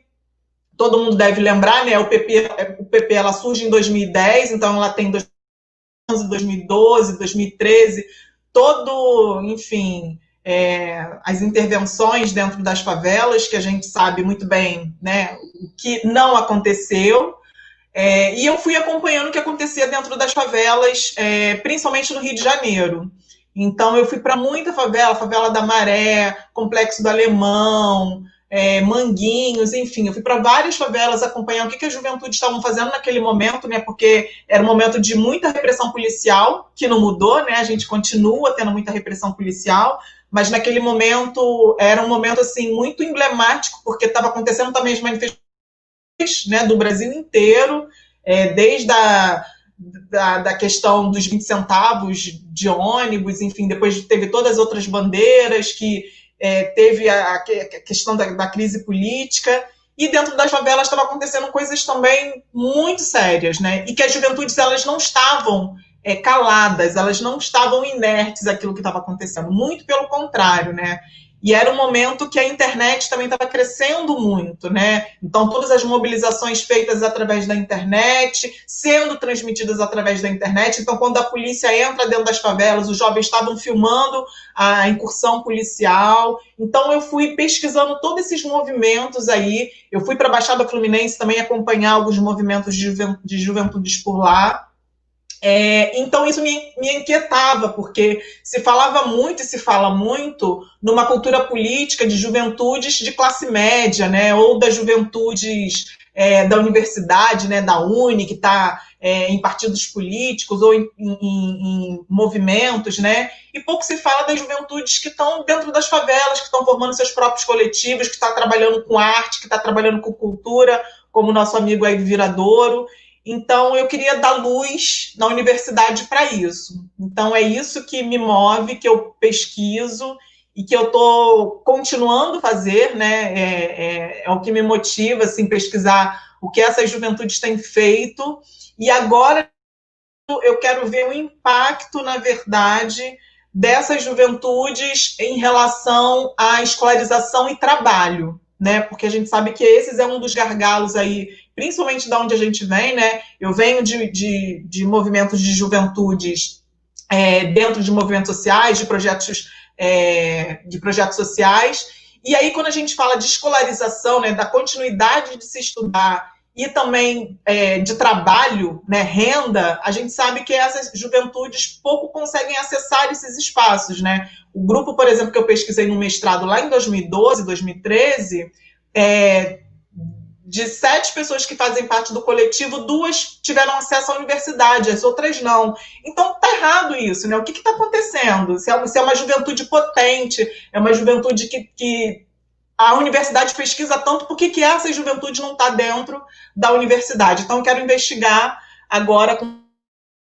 todo mundo deve lembrar, né? O PP ela surge em 2010, então ela tem 2011, 2012, 2013, enfim, as intervenções dentro das favelas, que a gente sabe muito bem, né, o que não aconteceu, e eu fui acompanhando o que acontecia dentro das favelas, principalmente no Rio de Janeiro. Então, eu fui para muita favela, Favela da Maré, Complexo do Alemão, Manguinhos, enfim, eu fui para várias favelas acompanhar o que as juventudes estavam fazendo naquele momento, né, porque era um momento de muita repressão policial, que não mudou, né, a gente continua tendo muita repressão policial, mas naquele momento era um momento assim muito emblemático, porque estava acontecendo também as manifestações, né, do Brasil inteiro, desde da questão dos 20 centavos de ônibus, enfim, depois teve todas as outras bandeiras, que teve a questão da crise política, e dentro das favelas estava acontecendo coisas também muito sérias, né, e que as juventudes elas não estavam caladas, elas não estavam inertes àquilo que estava acontecendo, muito pelo contrário, né? E era um momento que a internet também estava crescendo muito, né? Então, todas as mobilizações feitas através da internet, sendo transmitidas através da internet. Então, quando a polícia entra dentro das favelas, os jovens estavam filmando a incursão policial. Então, eu fui pesquisando todos esses movimentos aí. Eu fui para a Baixada Fluminense também acompanhar alguns movimentos de juventudes por lá. Então isso me inquietava, porque se falava muito e se fala muito numa cultura política de juventudes de classe média, né, ou das juventudes da universidade, né, da Uni, que está em partidos políticos ou em movimentos, né, e pouco se fala das juventudes que estão dentro das favelas, que estão formando seus próprios coletivos, que está trabalhando com arte, que está trabalhando com cultura, como o nosso amigo aí do Viradouro. Então, eu queria dar luz na universidade para isso. Então, é isso que me move, que eu pesquiso e que eu estou continuando a fazer, né? É o que me motiva, assim, pesquisar o que essas juventudes têm feito. E agora eu quero ver o impacto, na verdade, dessas juventudes em relação à escolarização e trabalho, né? Porque a gente sabe que esses é um dos gargalos aí, principalmente de onde a gente vem, né? Eu venho de movimentos de juventudes dentro de movimentos sociais, de projetos sociais, e aí quando a gente fala de escolarização, né, da continuidade de se estudar e também de trabalho, né, renda, a gente sabe que essas juventudes pouco conseguem acessar esses espaços, né? O grupo, por exemplo, que eu pesquisei no mestrado lá em 2012, 2013, de 7 pessoas que fazem parte do coletivo, 2 tiveram acesso à universidade, as outras não. Então, está errado isso, né? O que está acontecendo? Se é uma juventude potente, é uma juventude que a universidade pesquisa tanto, por que essa juventude não está dentro da universidade? Então, eu quero investigar agora com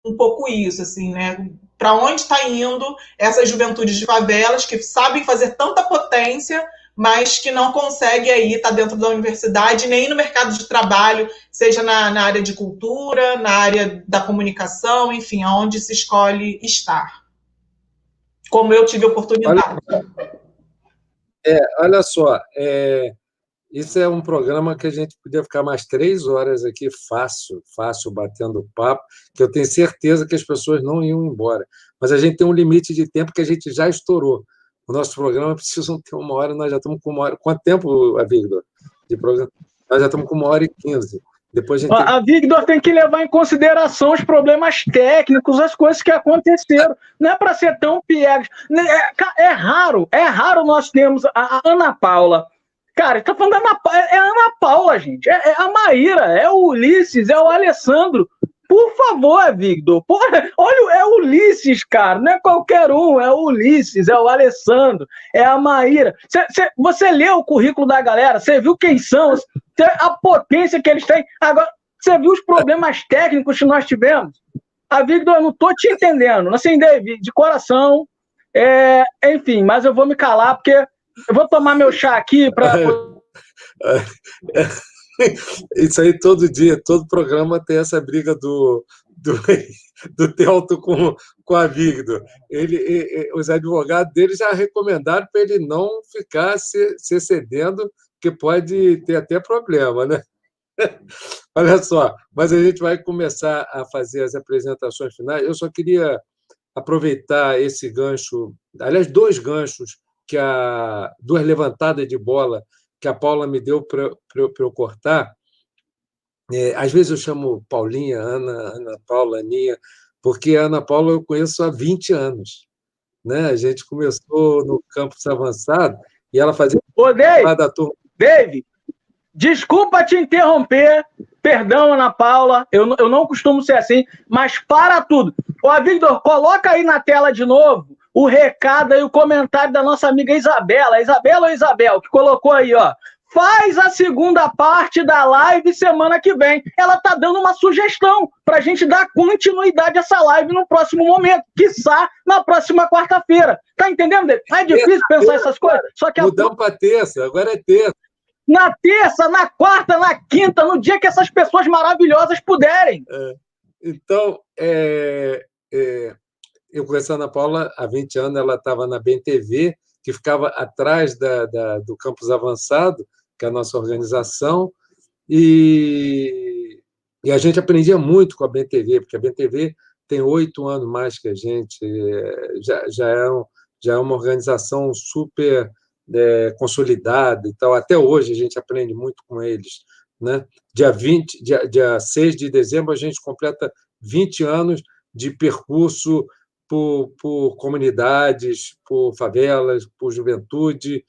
um pouco isso, assim, né? Para onde está indo essas juventudes de favelas que sabem fazer tanta potência, mas que não consegue aí estar dentro da universidade, nem no mercado de trabalho, seja na área de cultura, na área da comunicação, enfim, aonde se escolhe estar. Como eu tive oportunidade. Olha só, Isso é um programa que a gente podia ficar mais 3 horas aqui, fácil, batendo papo, que eu tenho certeza que as pessoas não iam embora. Mas a gente tem um limite de tempo que a gente já estourou. O nosso programa precisa ter 1 hora, nós já estamos com 1 hora. Quanto tempo, Victor, de programa? Nós já estamos com 1h15. Depois a gente A Victor tem que levar em consideração os problemas técnicos, as coisas que aconteceram. Não é para ser tão piegas. É raro nós termos a Ana Paula. Cara, está falando da Ana Paula. É a Ana Paula, gente. É a Maíra, é o Ulisses, é o Alessandro. Por favor, Victor. Olha, é o Ulisses, cara. Não é qualquer um. É o Ulisses, é o Alessandro, é a Maíra. Você leu o currículo da galera? Você viu quem são? A potência que eles têm? Agora, você viu os problemas técnicos que nós tivemos? A Victor, eu não estou te entendendo. Assim, David, de coração. Enfim, mas eu vou me calar, porque eu vou tomar meu chá aqui para... Isso aí todo dia, todo programa tem essa briga do Telto com a Victor. Os advogados dele já recomendaram para ele não ficar se excedendo, porque pode ter até problema, né? Olha só, mas a gente vai começar a fazer as apresentações finais. Eu só queria aproveitar esse gancho, aliás, 2 ganchos, duas levantadas de bola que a Paula me deu para eu cortar. Às vezes eu chamo Paulinha, Ana Paula, Aninha, porque a Ana Paula eu conheço há 20 anos. Né? A gente começou no campus avançado e ela fazia... Ô, Dave, desculpa te interromper, perdão, Ana Paula, eu não costumo ser assim, mas para tudo. Ô, Victor, coloca aí na tela de novo o recado e o comentário da nossa amiga Isabela. Isabela ou Isabel, que colocou aí, ó. Faz a segunda parte da live semana que vem. Ela tá dando uma sugestão para a gente dar continuidade a essa live no próximo momento, quiçá na próxima quarta-feira. Tá entendendo? É difícil pensar essas coisas. Só que mudamos para terça, agora é terça. Na terça, na quarta, na quinta, no dia que essas pessoas maravilhosas puderem. Então, eu conheci a Ana Paula há 20 anos, ela estava na BNTV, que ficava atrás do campus avançado, que é a nossa organização, e a gente aprendia muito com a BNTV, porque a BNTV tem 8 anos mais que a gente, já é uma organização super consolidada e tal. Até hoje a gente aprende muito com eles. Né? Dia 6 de dezembro a gente completa 20 anos de percurso por comunidades, por favelas, por juventude,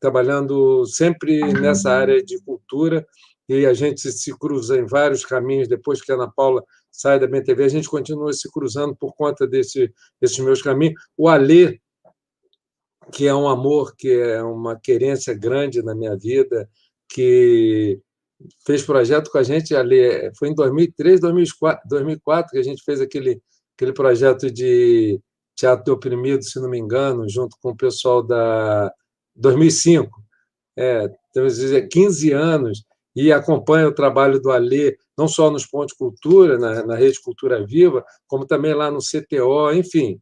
trabalhando sempre nessa área de cultura, e a gente se cruza em vários caminhos. Depois que a Ana Paula sai da BNTV, a gente continua se cruzando por conta desses meus caminhos. O Alê, que é um amor, que é uma querência grande na minha vida, que fez projeto com a gente, Alê, foi em 2003, 2004 que a gente fez aquele projeto de Teatro do Oprimido, se não me engano, junto com o pessoal da 2005. Temos 15 anos, e acompanha o trabalho do Alê, não só nos Pontos Cultura, na Rede Cultura Viva, como também lá no CTO, enfim.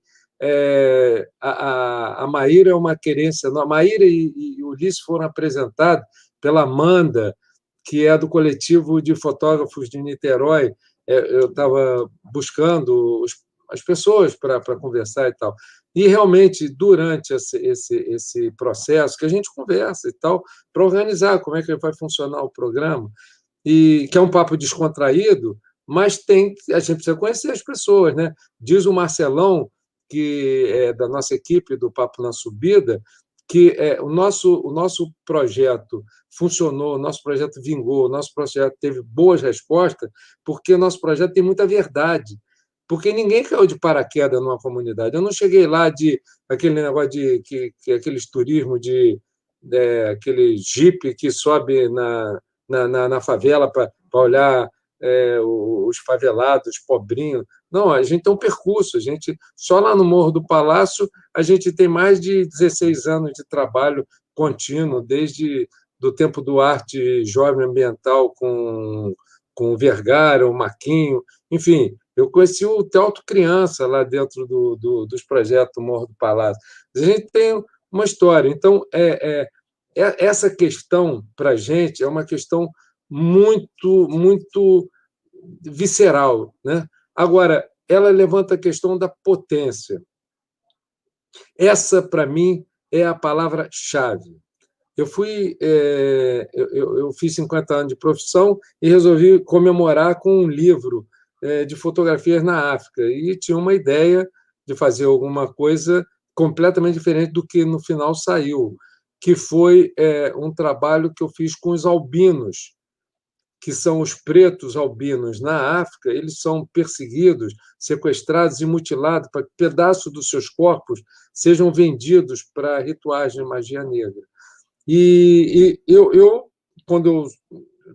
A Maíra é uma querência. A Maíra e o Ulisses foram apresentados pela Amanda, que é do coletivo de fotógrafos de Niterói. Eu estava buscando as pessoas para conversar e tal. E, realmente, durante esse processo, que a gente conversa e tal, para organizar como é que vai funcionar o programa, e que é um papo descontraído, mas a gente precisa conhecer as pessoas. Né? Diz o Marcelão, que é da nossa equipe do Papo na Subida, que o nosso projeto funcionou, o nosso projeto vingou, o nosso projeto teve boas respostas, porque o nosso projeto tem muita verdade. Porque ninguém caiu de paraquedas numa comunidade. Eu não cheguei lá aquele negócio aqueles turismo aquele jipe que sobe na favela para olhar os favelados, pobrinhos. Não, a gente tem um percurso. Só lá no Morro do Palácio a gente tem mais de 16 anos de trabalho contínuo, desde do tempo do Arte Jovem Ambiental com o Vergara, o Marquinho, enfim. Eu conheci o Telto criança lá dentro dos projetos Morro do Palácio. A gente tem uma história. Então, essa questão, para a gente, é uma questão muito, muito visceral, né? Agora, ela levanta a questão da potência. Essa, para mim, é a palavra-chave. Eu fiz 50 anos de profissão e resolvi comemorar com um livro de fotografias na África. E tinha uma ideia de fazer alguma coisa completamente diferente do que no final saiu, que foi um trabalho que eu fiz com os albinos, que são os pretos albinos na África. Eles são perseguidos, sequestrados e mutilados para que pedaços dos seus corpos sejam vendidos para rituais de magia negra. E eu, quando eu,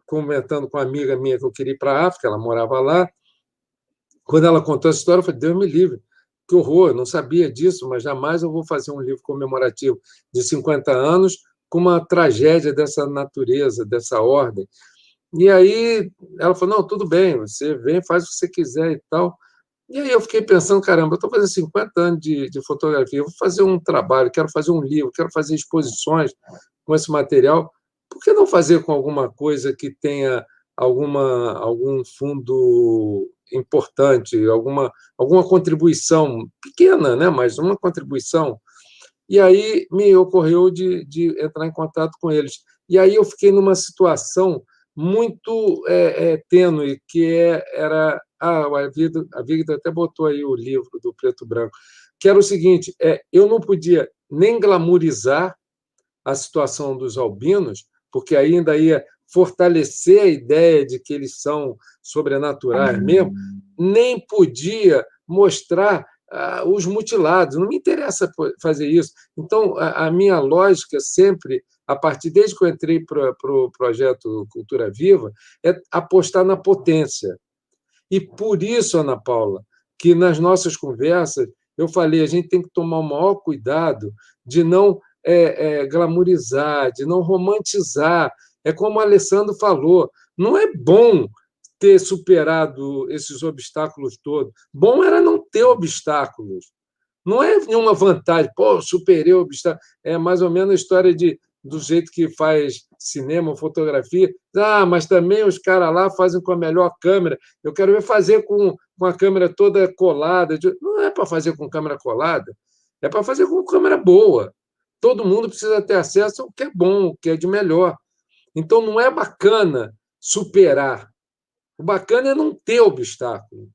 comentando com uma amiga minha que eu queria ir para a África, ela morava lá, quando ela contou essa história, eu falei, Deus me livre, que horror, eu não sabia disso, mas jamais eu vou fazer um livro comemorativo de 50 anos com uma tragédia dessa natureza, dessa ordem. E aí ela falou, não, tudo bem, você vem, faz o que você quiser e tal. E aí eu fiquei pensando, caramba, eu estou fazendo 50 anos de fotografia, eu vou fazer um trabalho, quero fazer um livro, quero fazer exposições com esse material, por que não fazer com alguma coisa que tenha algum fundo importante, alguma contribuição pequena, né? Mas uma contribuição. E aí me ocorreu de entrar em contato com eles. E aí eu fiquei numa situação muito tênue, que era... a Vigda até botou aí o livro do Preto Branco, que era o seguinte, eu não podia nem glamourizar a situação dos albinos, porque ainda ia fortalecer a ideia de que eles são sobrenaturais mesmo, nem podia mostrar os mutilados. Não me interessa fazer isso. Então, a minha lógica sempre, desde que eu entrei para o projeto Cultura Viva, é apostar na potência. E por isso, Ana Paula, que nas nossas conversas eu falei, a gente tem que tomar o maior cuidado de não glamourizar, de não romantizar. É como o Alessandro falou, não é bom ter superado esses obstáculos todos. Bom era não ter obstáculos. Não é nenhuma vantagem, superei o obstáculo. É mais ou menos a história do jeito que faz cinema, fotografia. Mas também os caras lá fazem com a melhor câmera. Eu quero ver fazer com a câmera toda colada. Não é para fazer com câmera colada, é para fazer com câmera boa. Todo mundo precisa ter acesso ao que é bom, o que é de melhor. Então, não é bacana superar. O bacana é não ter obstáculo.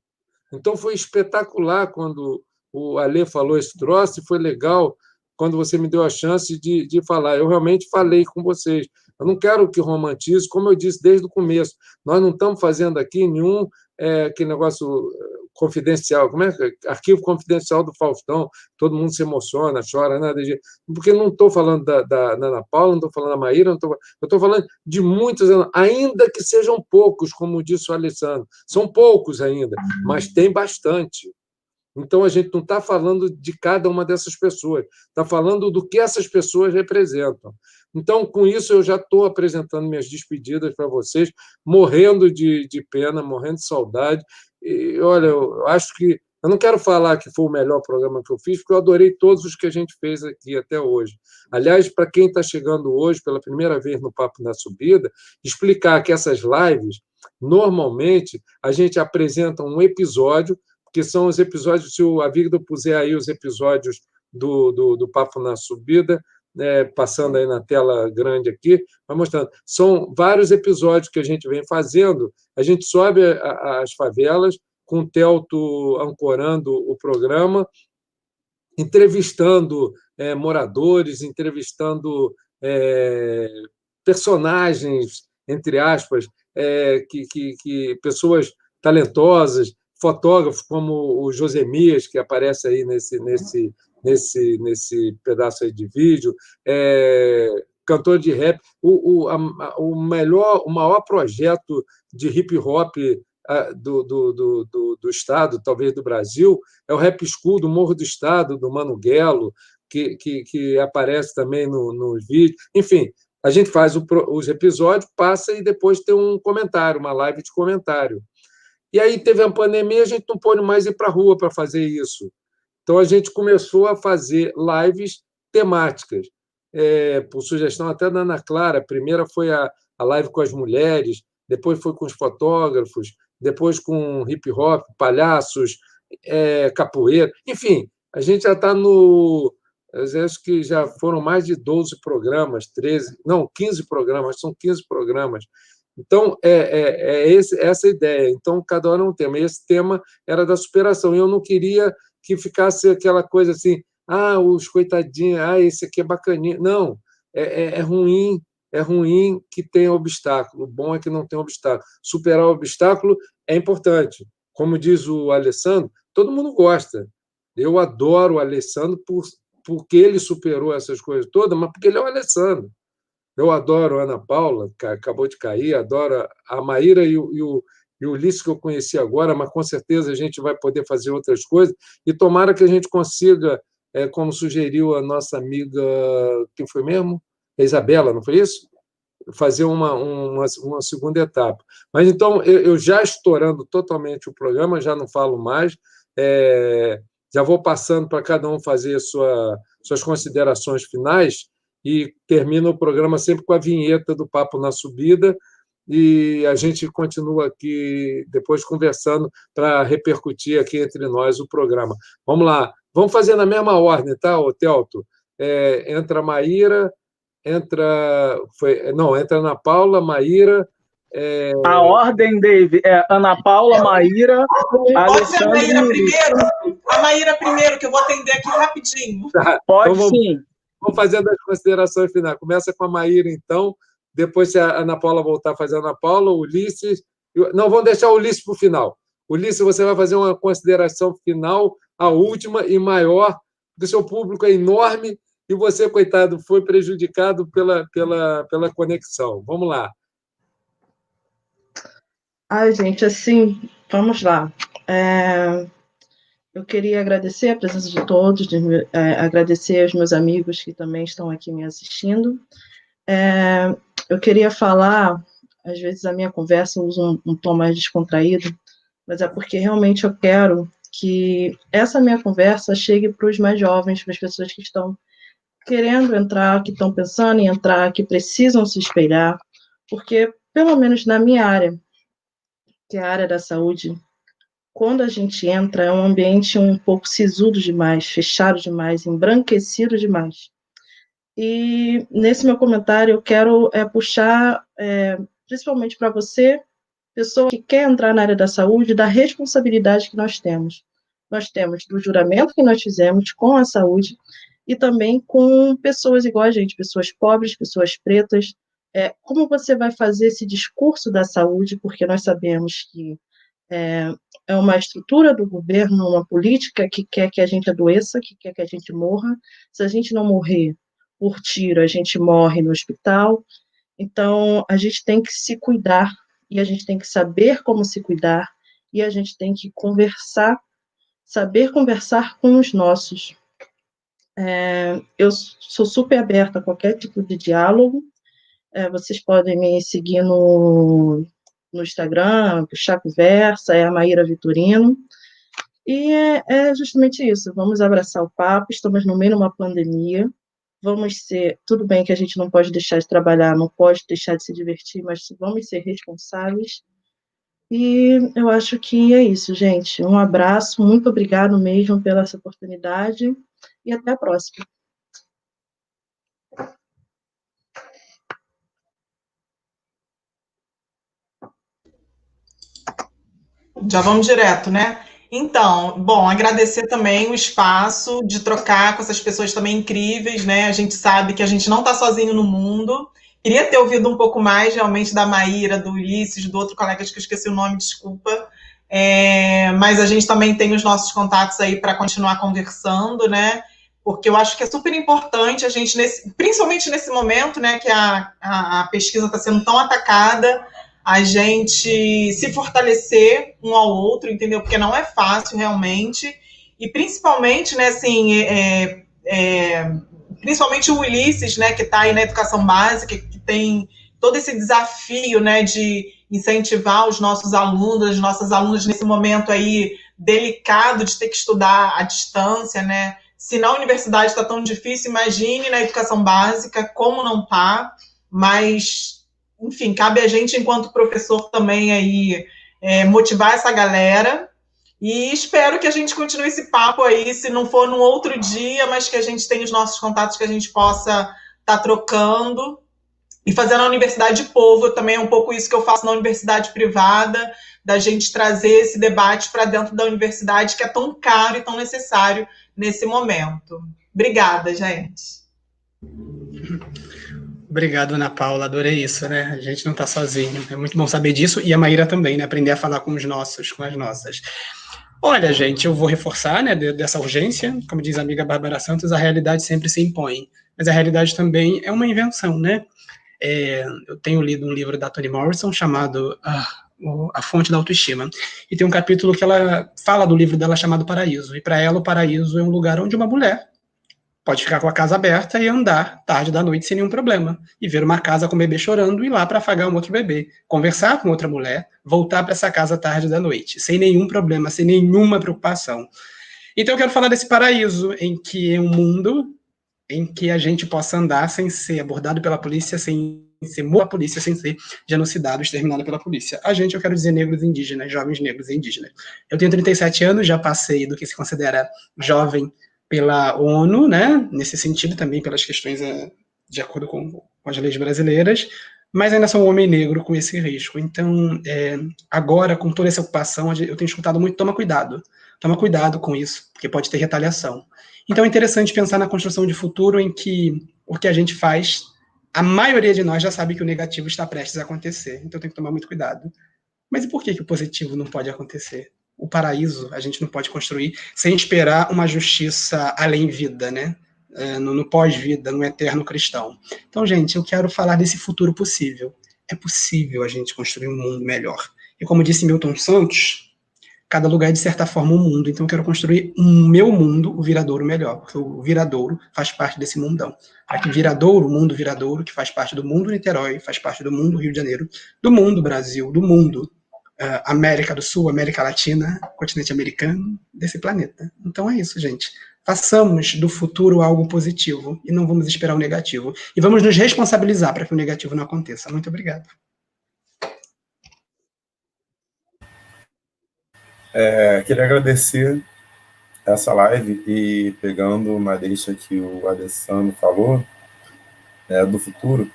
Então, foi espetacular quando o Alê falou esse troço, e foi legal quando você me deu a chance de falar. Eu realmente falei com vocês. Eu não quero que romantize, como eu disse desde o começo. Nós não estamos fazendo aqui nenhum aquele negócio confidencial. Como é? Arquivo confidencial do Faustão. Todo mundo se emociona, chora, nada de... Porque não estou falando da Ana Paula, não estou falando da Maíra, eu estou falando de muitos, ainda que sejam poucos, como disse o Alessandro. São poucos ainda, mas tem bastante. Então, a gente não está falando de cada uma dessas pessoas, está falando do que essas pessoas representam. Então, com isso, eu já estou apresentando minhas despedidas para vocês, morrendo de pena, morrendo de saudade. E, olha, eu acho que... Eu não quero falar que foi o melhor programa que eu fiz, porque eu adorei todos os que a gente fez aqui até hoje. Aliás, para quem está chegando hoje pela primeira vez no Papo na Subida, explicar que essas lives, normalmente, a gente apresenta um episódio, que são os episódios, se a Vigda puser aí os episódios do Papo na Subida, passando aí na tela grande aqui, vai mostrando. São vários episódios que a gente vem fazendo, a gente sobe as favelas, com o Telto ancorando o programa, entrevistando moradores, entrevistando personagens, entre aspas, que pessoas talentosas, fotógrafos como o Josemias, que aparece aí nesse pedaço aí de vídeo, cantor de rap. O maior projeto de hip-hop do Estado, talvez do Brasil, é o Rap School do Morro do Estado, do Mano Guelo, que aparece também nos vídeos. Enfim, a gente faz os episódios, passa e depois tem um comentário, uma live de comentário. E aí teve a pandemia, a gente não pôde mais ir para a rua para fazer isso. Então, a gente começou a fazer lives temáticas. por sugestão até da Ana Clara. A primeira foi a live com as mulheres, depois foi com os fotógrafos, depois com hip hop, palhaços, capoeira, enfim, a gente já está no... Acho que já foram mais de 12 programas, 13, não, 15 programas, são 15 programas. Então, essa a ideia. Então, cada hora é um tema. E esse tema era da superação. E eu não queria que ficasse aquela coisa assim, os coitadinhos, esse aqui é bacaninha. Não, é ruim que tenha obstáculo. O bom é que não tem obstáculo. Superar o obstáculo é importante. Como diz o Alessandro, todo mundo gosta. Eu adoro o Alessandro porque ele superou essas coisas todas, mas porque ele é o Alessandro. Eu adoro a Ana Paula, que acabou de cair, adoro a Maíra e o Ulisses, que eu conheci agora, mas com certeza a gente vai poder fazer outras coisas, e tomara que a gente consiga, como sugeriu a nossa amiga, quem foi mesmo? A Isabela, não foi isso? Fazer uma segunda etapa. Mas, então, eu já estourando totalmente o programa, já não falo mais, já vou passando para cada um fazer suas considerações finais, e termina o programa sempre com a vinheta do Papo na Subida, e a gente continua aqui depois conversando para repercutir aqui entre nós o programa. Vamos lá, vamos fazer na mesma ordem, tá, Telto? Entra a Maíra, entra Ana Paula, Maíra... A ordem, Dave, é Ana Paula, Maíra, Alessandro e Ulisses. A Maíra primeiro, que eu vou atender aqui rapidinho. Tá, Pode então sim. Vamos fazendo as considerações finais. Começa com a Maíra, então. Depois, se a Ana Paula voltar a fazer a Ana Paula, o Ulisses... Não, vamos deixar o Ulisses para o final. Ulisses, você vai fazer uma consideração final, a última e maior, porque o seu público é enorme e você, coitado, foi prejudicado pela conexão. Vamos lá. Gente, assim, vamos lá. Eu queria agradecer a presença de todos, agradecer aos meus amigos que também estão aqui me assistindo. Eu queria falar, às vezes a minha conversa usa um tom mais descontraído, mas é porque realmente eu quero que essa minha conversa chegue para os mais jovens, para as pessoas que estão querendo entrar, que estão pensando em entrar, que precisam se espelhar, porque, pelo menos na minha área, que é a área da saúde, quando a gente entra, é um ambiente um pouco sisudo demais, fechado demais, embranquecido demais. E nesse meu comentário eu quero puxar, principalmente para você, pessoa que quer entrar na área da saúde, da responsabilidade que nós temos. Nós temos do juramento que nós fizemos com a saúde e também com pessoas igual a gente, pessoas pobres, pessoas pretas. Como você vai fazer esse discurso da saúde, porque nós sabemos que é uma estrutura do governo, uma política que quer que a gente adoeça, que quer que a gente morra. Se a gente não morrer por tiro, a gente morre no hospital. Então, a gente tem que se cuidar, e a gente tem que saber como se cuidar, e a gente tem que conversar, saber conversar com os nossos. Eu sou super aberta a qualquer tipo de diálogo. Vocês podem me seguir no Instagram, o Chá Conversa, a Maíra Vitorino, e é justamente isso, vamos abraçar o papo, estamos no meio de uma pandemia, tudo bem que a gente não pode deixar de trabalhar, não pode deixar de se divertir, mas vamos ser responsáveis, e eu acho que é isso, gente, um abraço, muito obrigado mesmo pela essa oportunidade, e até a próxima. Já vamos direto, né? Então, bom, agradecer também o espaço de trocar com essas pessoas também incríveis, né? A gente sabe que a gente não está sozinho no mundo. Queria ter ouvido um pouco mais, realmente, da Maíra, do Ulisses, do outro colega, que eu esqueci o nome, desculpa. Mas a gente também tem os nossos contatos aí para continuar conversando, né? Porque eu acho que é super importante a gente, principalmente nesse momento, né, que a pesquisa está sendo tão atacada, a gente se fortalecer um ao outro, entendeu? Porque não é fácil, realmente. E principalmente, né, assim, principalmente o Ulisses, né, que está aí na educação básica, que tem todo esse desafio, né, de incentivar os nossos alunos, as nossas alunas nesse momento aí delicado de ter que estudar à distância, né, Se na universidade está tão difícil, imagine na educação básica, como não está, mas, enfim, cabe a gente, enquanto professor, também aí motivar essa galera, e espero que a gente continue esse papo aí, se não for num outro dia, mas que a gente tenha os nossos contatos, que a gente possa estar trocando, e fazer na universidade povo, também é um pouco isso que eu faço na universidade privada, da gente trazer esse debate para dentro da universidade, que é tão caro e tão necessário nesse momento. Obrigada, gente. Obrigado, Ana Paula, adorei isso, né? A gente não está sozinho, é muito bom saber disso, e a Maíra também, né? Aprender a falar com os nossos, com as nossas. Olha, gente, eu vou reforçar, né, dessa urgência, como diz a amiga Bárbara Santos, a realidade sempre se impõe, mas a realidade também é uma invenção, né? Eu tenho lido um livro da Toni Morrison chamado A Fonte da Autoestima, e tem um capítulo que ela fala do livro dela chamado Paraíso, e para ela o paraíso é um lugar onde uma mulher pode ficar com a casa aberta e andar tarde da noite sem nenhum problema, e ver uma casa com um bebê chorando e ir lá para afagar um outro bebê, conversar com outra mulher, voltar para essa casa tarde da noite, sem nenhum problema, sem nenhuma preocupação. Então eu quero falar desse paraíso, em que é um mundo em que a gente possa andar sem ser abordado pela polícia, sem ser morto pela polícia, sem ser genocidado, exterminado pela polícia. A gente, eu quero dizer negros e indígenas, jovens negros e indígenas. Eu tenho 37 anos, já passei do que se considera jovem pela ONU, né, nesse sentido também pelas questões de acordo com as leis brasileiras, mas ainda sou um homem negro com esse risco. Então, agora, com toda essa ocupação, eu tenho escutado muito, toma cuidado com isso, porque pode ter retaliação. Então é interessante pensar na construção de futuro em que o que a gente faz, a maioria de nós já sabe que o negativo está prestes a acontecer, então tem que tomar muito cuidado. Mas e por que o positivo não pode acontecer? O paraíso a gente não pode construir sem esperar uma justiça além vida, né? No pós-vida, no eterno cristão. Então, gente, eu quero falar desse futuro possível. É possível a gente construir um mundo melhor. E como disse Milton Santos, cada lugar é, de certa forma, um mundo. Então, eu quero construir um meu mundo, o Viradouro, melhor. Porque o Viradouro faz parte desse mundão. Aqui, Viradouro, o mundo Viradouro, que faz parte do mundo Niterói, faz parte do mundo Rio de Janeiro, do mundo Brasil, do mundo América do Sul, América Latina, continente americano, desse planeta. Então, é isso, gente. Façamos do futuro algo positivo e não vamos esperar o negativo. E vamos nos responsabilizar para que o negativo não aconteça. Muito obrigado. Queria agradecer essa live e pegando uma deixa que o Alessandro falou, do futuro,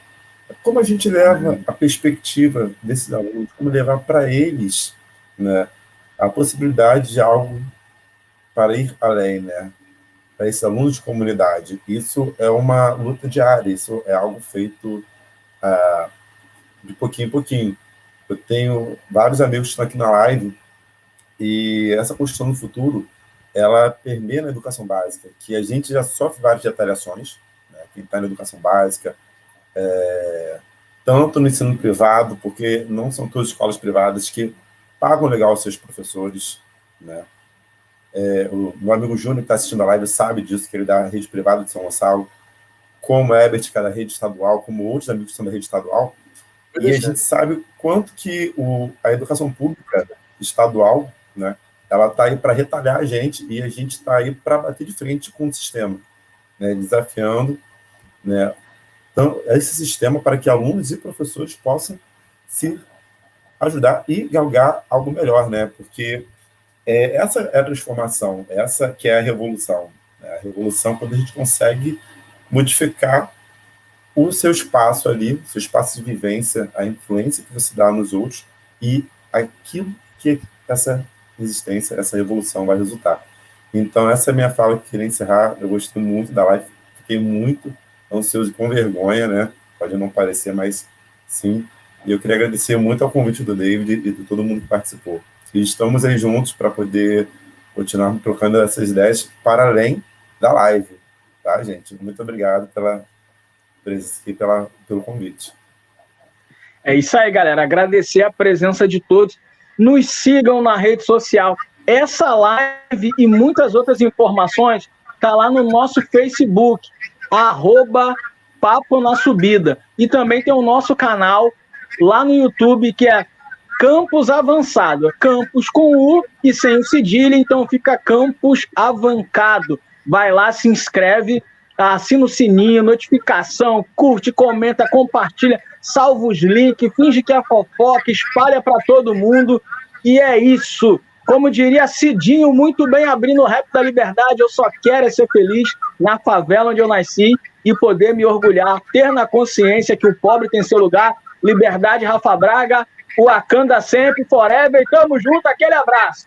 como a gente leva a perspectiva desses alunos, como levar para eles, né, a possibilidade de algo para ir além, né, para esses alunos de comunidade. Isso é uma luta diária, isso é algo feito de pouquinho em pouquinho. Eu tenho vários amigos que estão aqui na live, e essa construção do futuro, ela permeia na educação básica, que a gente já sofre várias retaliações, né? Quem está na educação básica, tanto no ensino privado, porque não são todas as escolas privadas que pagam legal os seus professores, né? O meu amigo Júnior, que está assistindo a live, sabe disso, que ele é da rede privada de São Gonçalo, como a Herbert, que é da rede estadual, como outros amigos que são da rede estadual, e a gente sabe quanto que a educação pública estadual, né, ela está aí para retalhar a gente, e a gente está aí para bater de frente com o sistema, né, desafiando, né, então, esse sistema para que alunos e professores possam se ajudar e galgar algo melhor, né, porque essa é a transformação, essa que é a revolução, né, a revolução quando a gente consegue modificar o seu espaço ali, o seu espaço de vivência, a influência que você dá nos outros e aquilo que essa resistência, essa revolução vai resultar. Então, essa é a minha fala que eu queria encerrar. Eu gostei muito da live, fiquei muito ansioso e com vergonha, né? Pode não parecer, mas sim. E eu queria agradecer muito ao convite do David e de todo mundo que participou. E estamos aí juntos para poder continuar trocando essas ideias para além da live, tá, gente? Muito obrigado pela presença e pelo convite. É isso aí, galera. Agradecer a presença de todos. Nos sigam na rede social. Essa live e muitas outras informações tá lá no nosso Facebook, @Papo na Subida. E também tem o nosso canal lá no YouTube, que é Campus Avançado. Campus com U e sem o cedilha, então fica Campus Avancado. vai lá, se inscreve, assina o sininho, notificação, curte, comenta, compartilha, salva os links, finge que é fofoca, espalha para todo mundo. E é isso. Como diria Cidinho, muito bem abrindo o Rap da Liberdade, eu só quero é ser feliz na favela onde eu nasci e poder me orgulhar, ter na consciência que o pobre tem seu lugar. Liberdade, Rafa Braga, o Wakanda sempre, forever, e tamo junto, aquele abraço.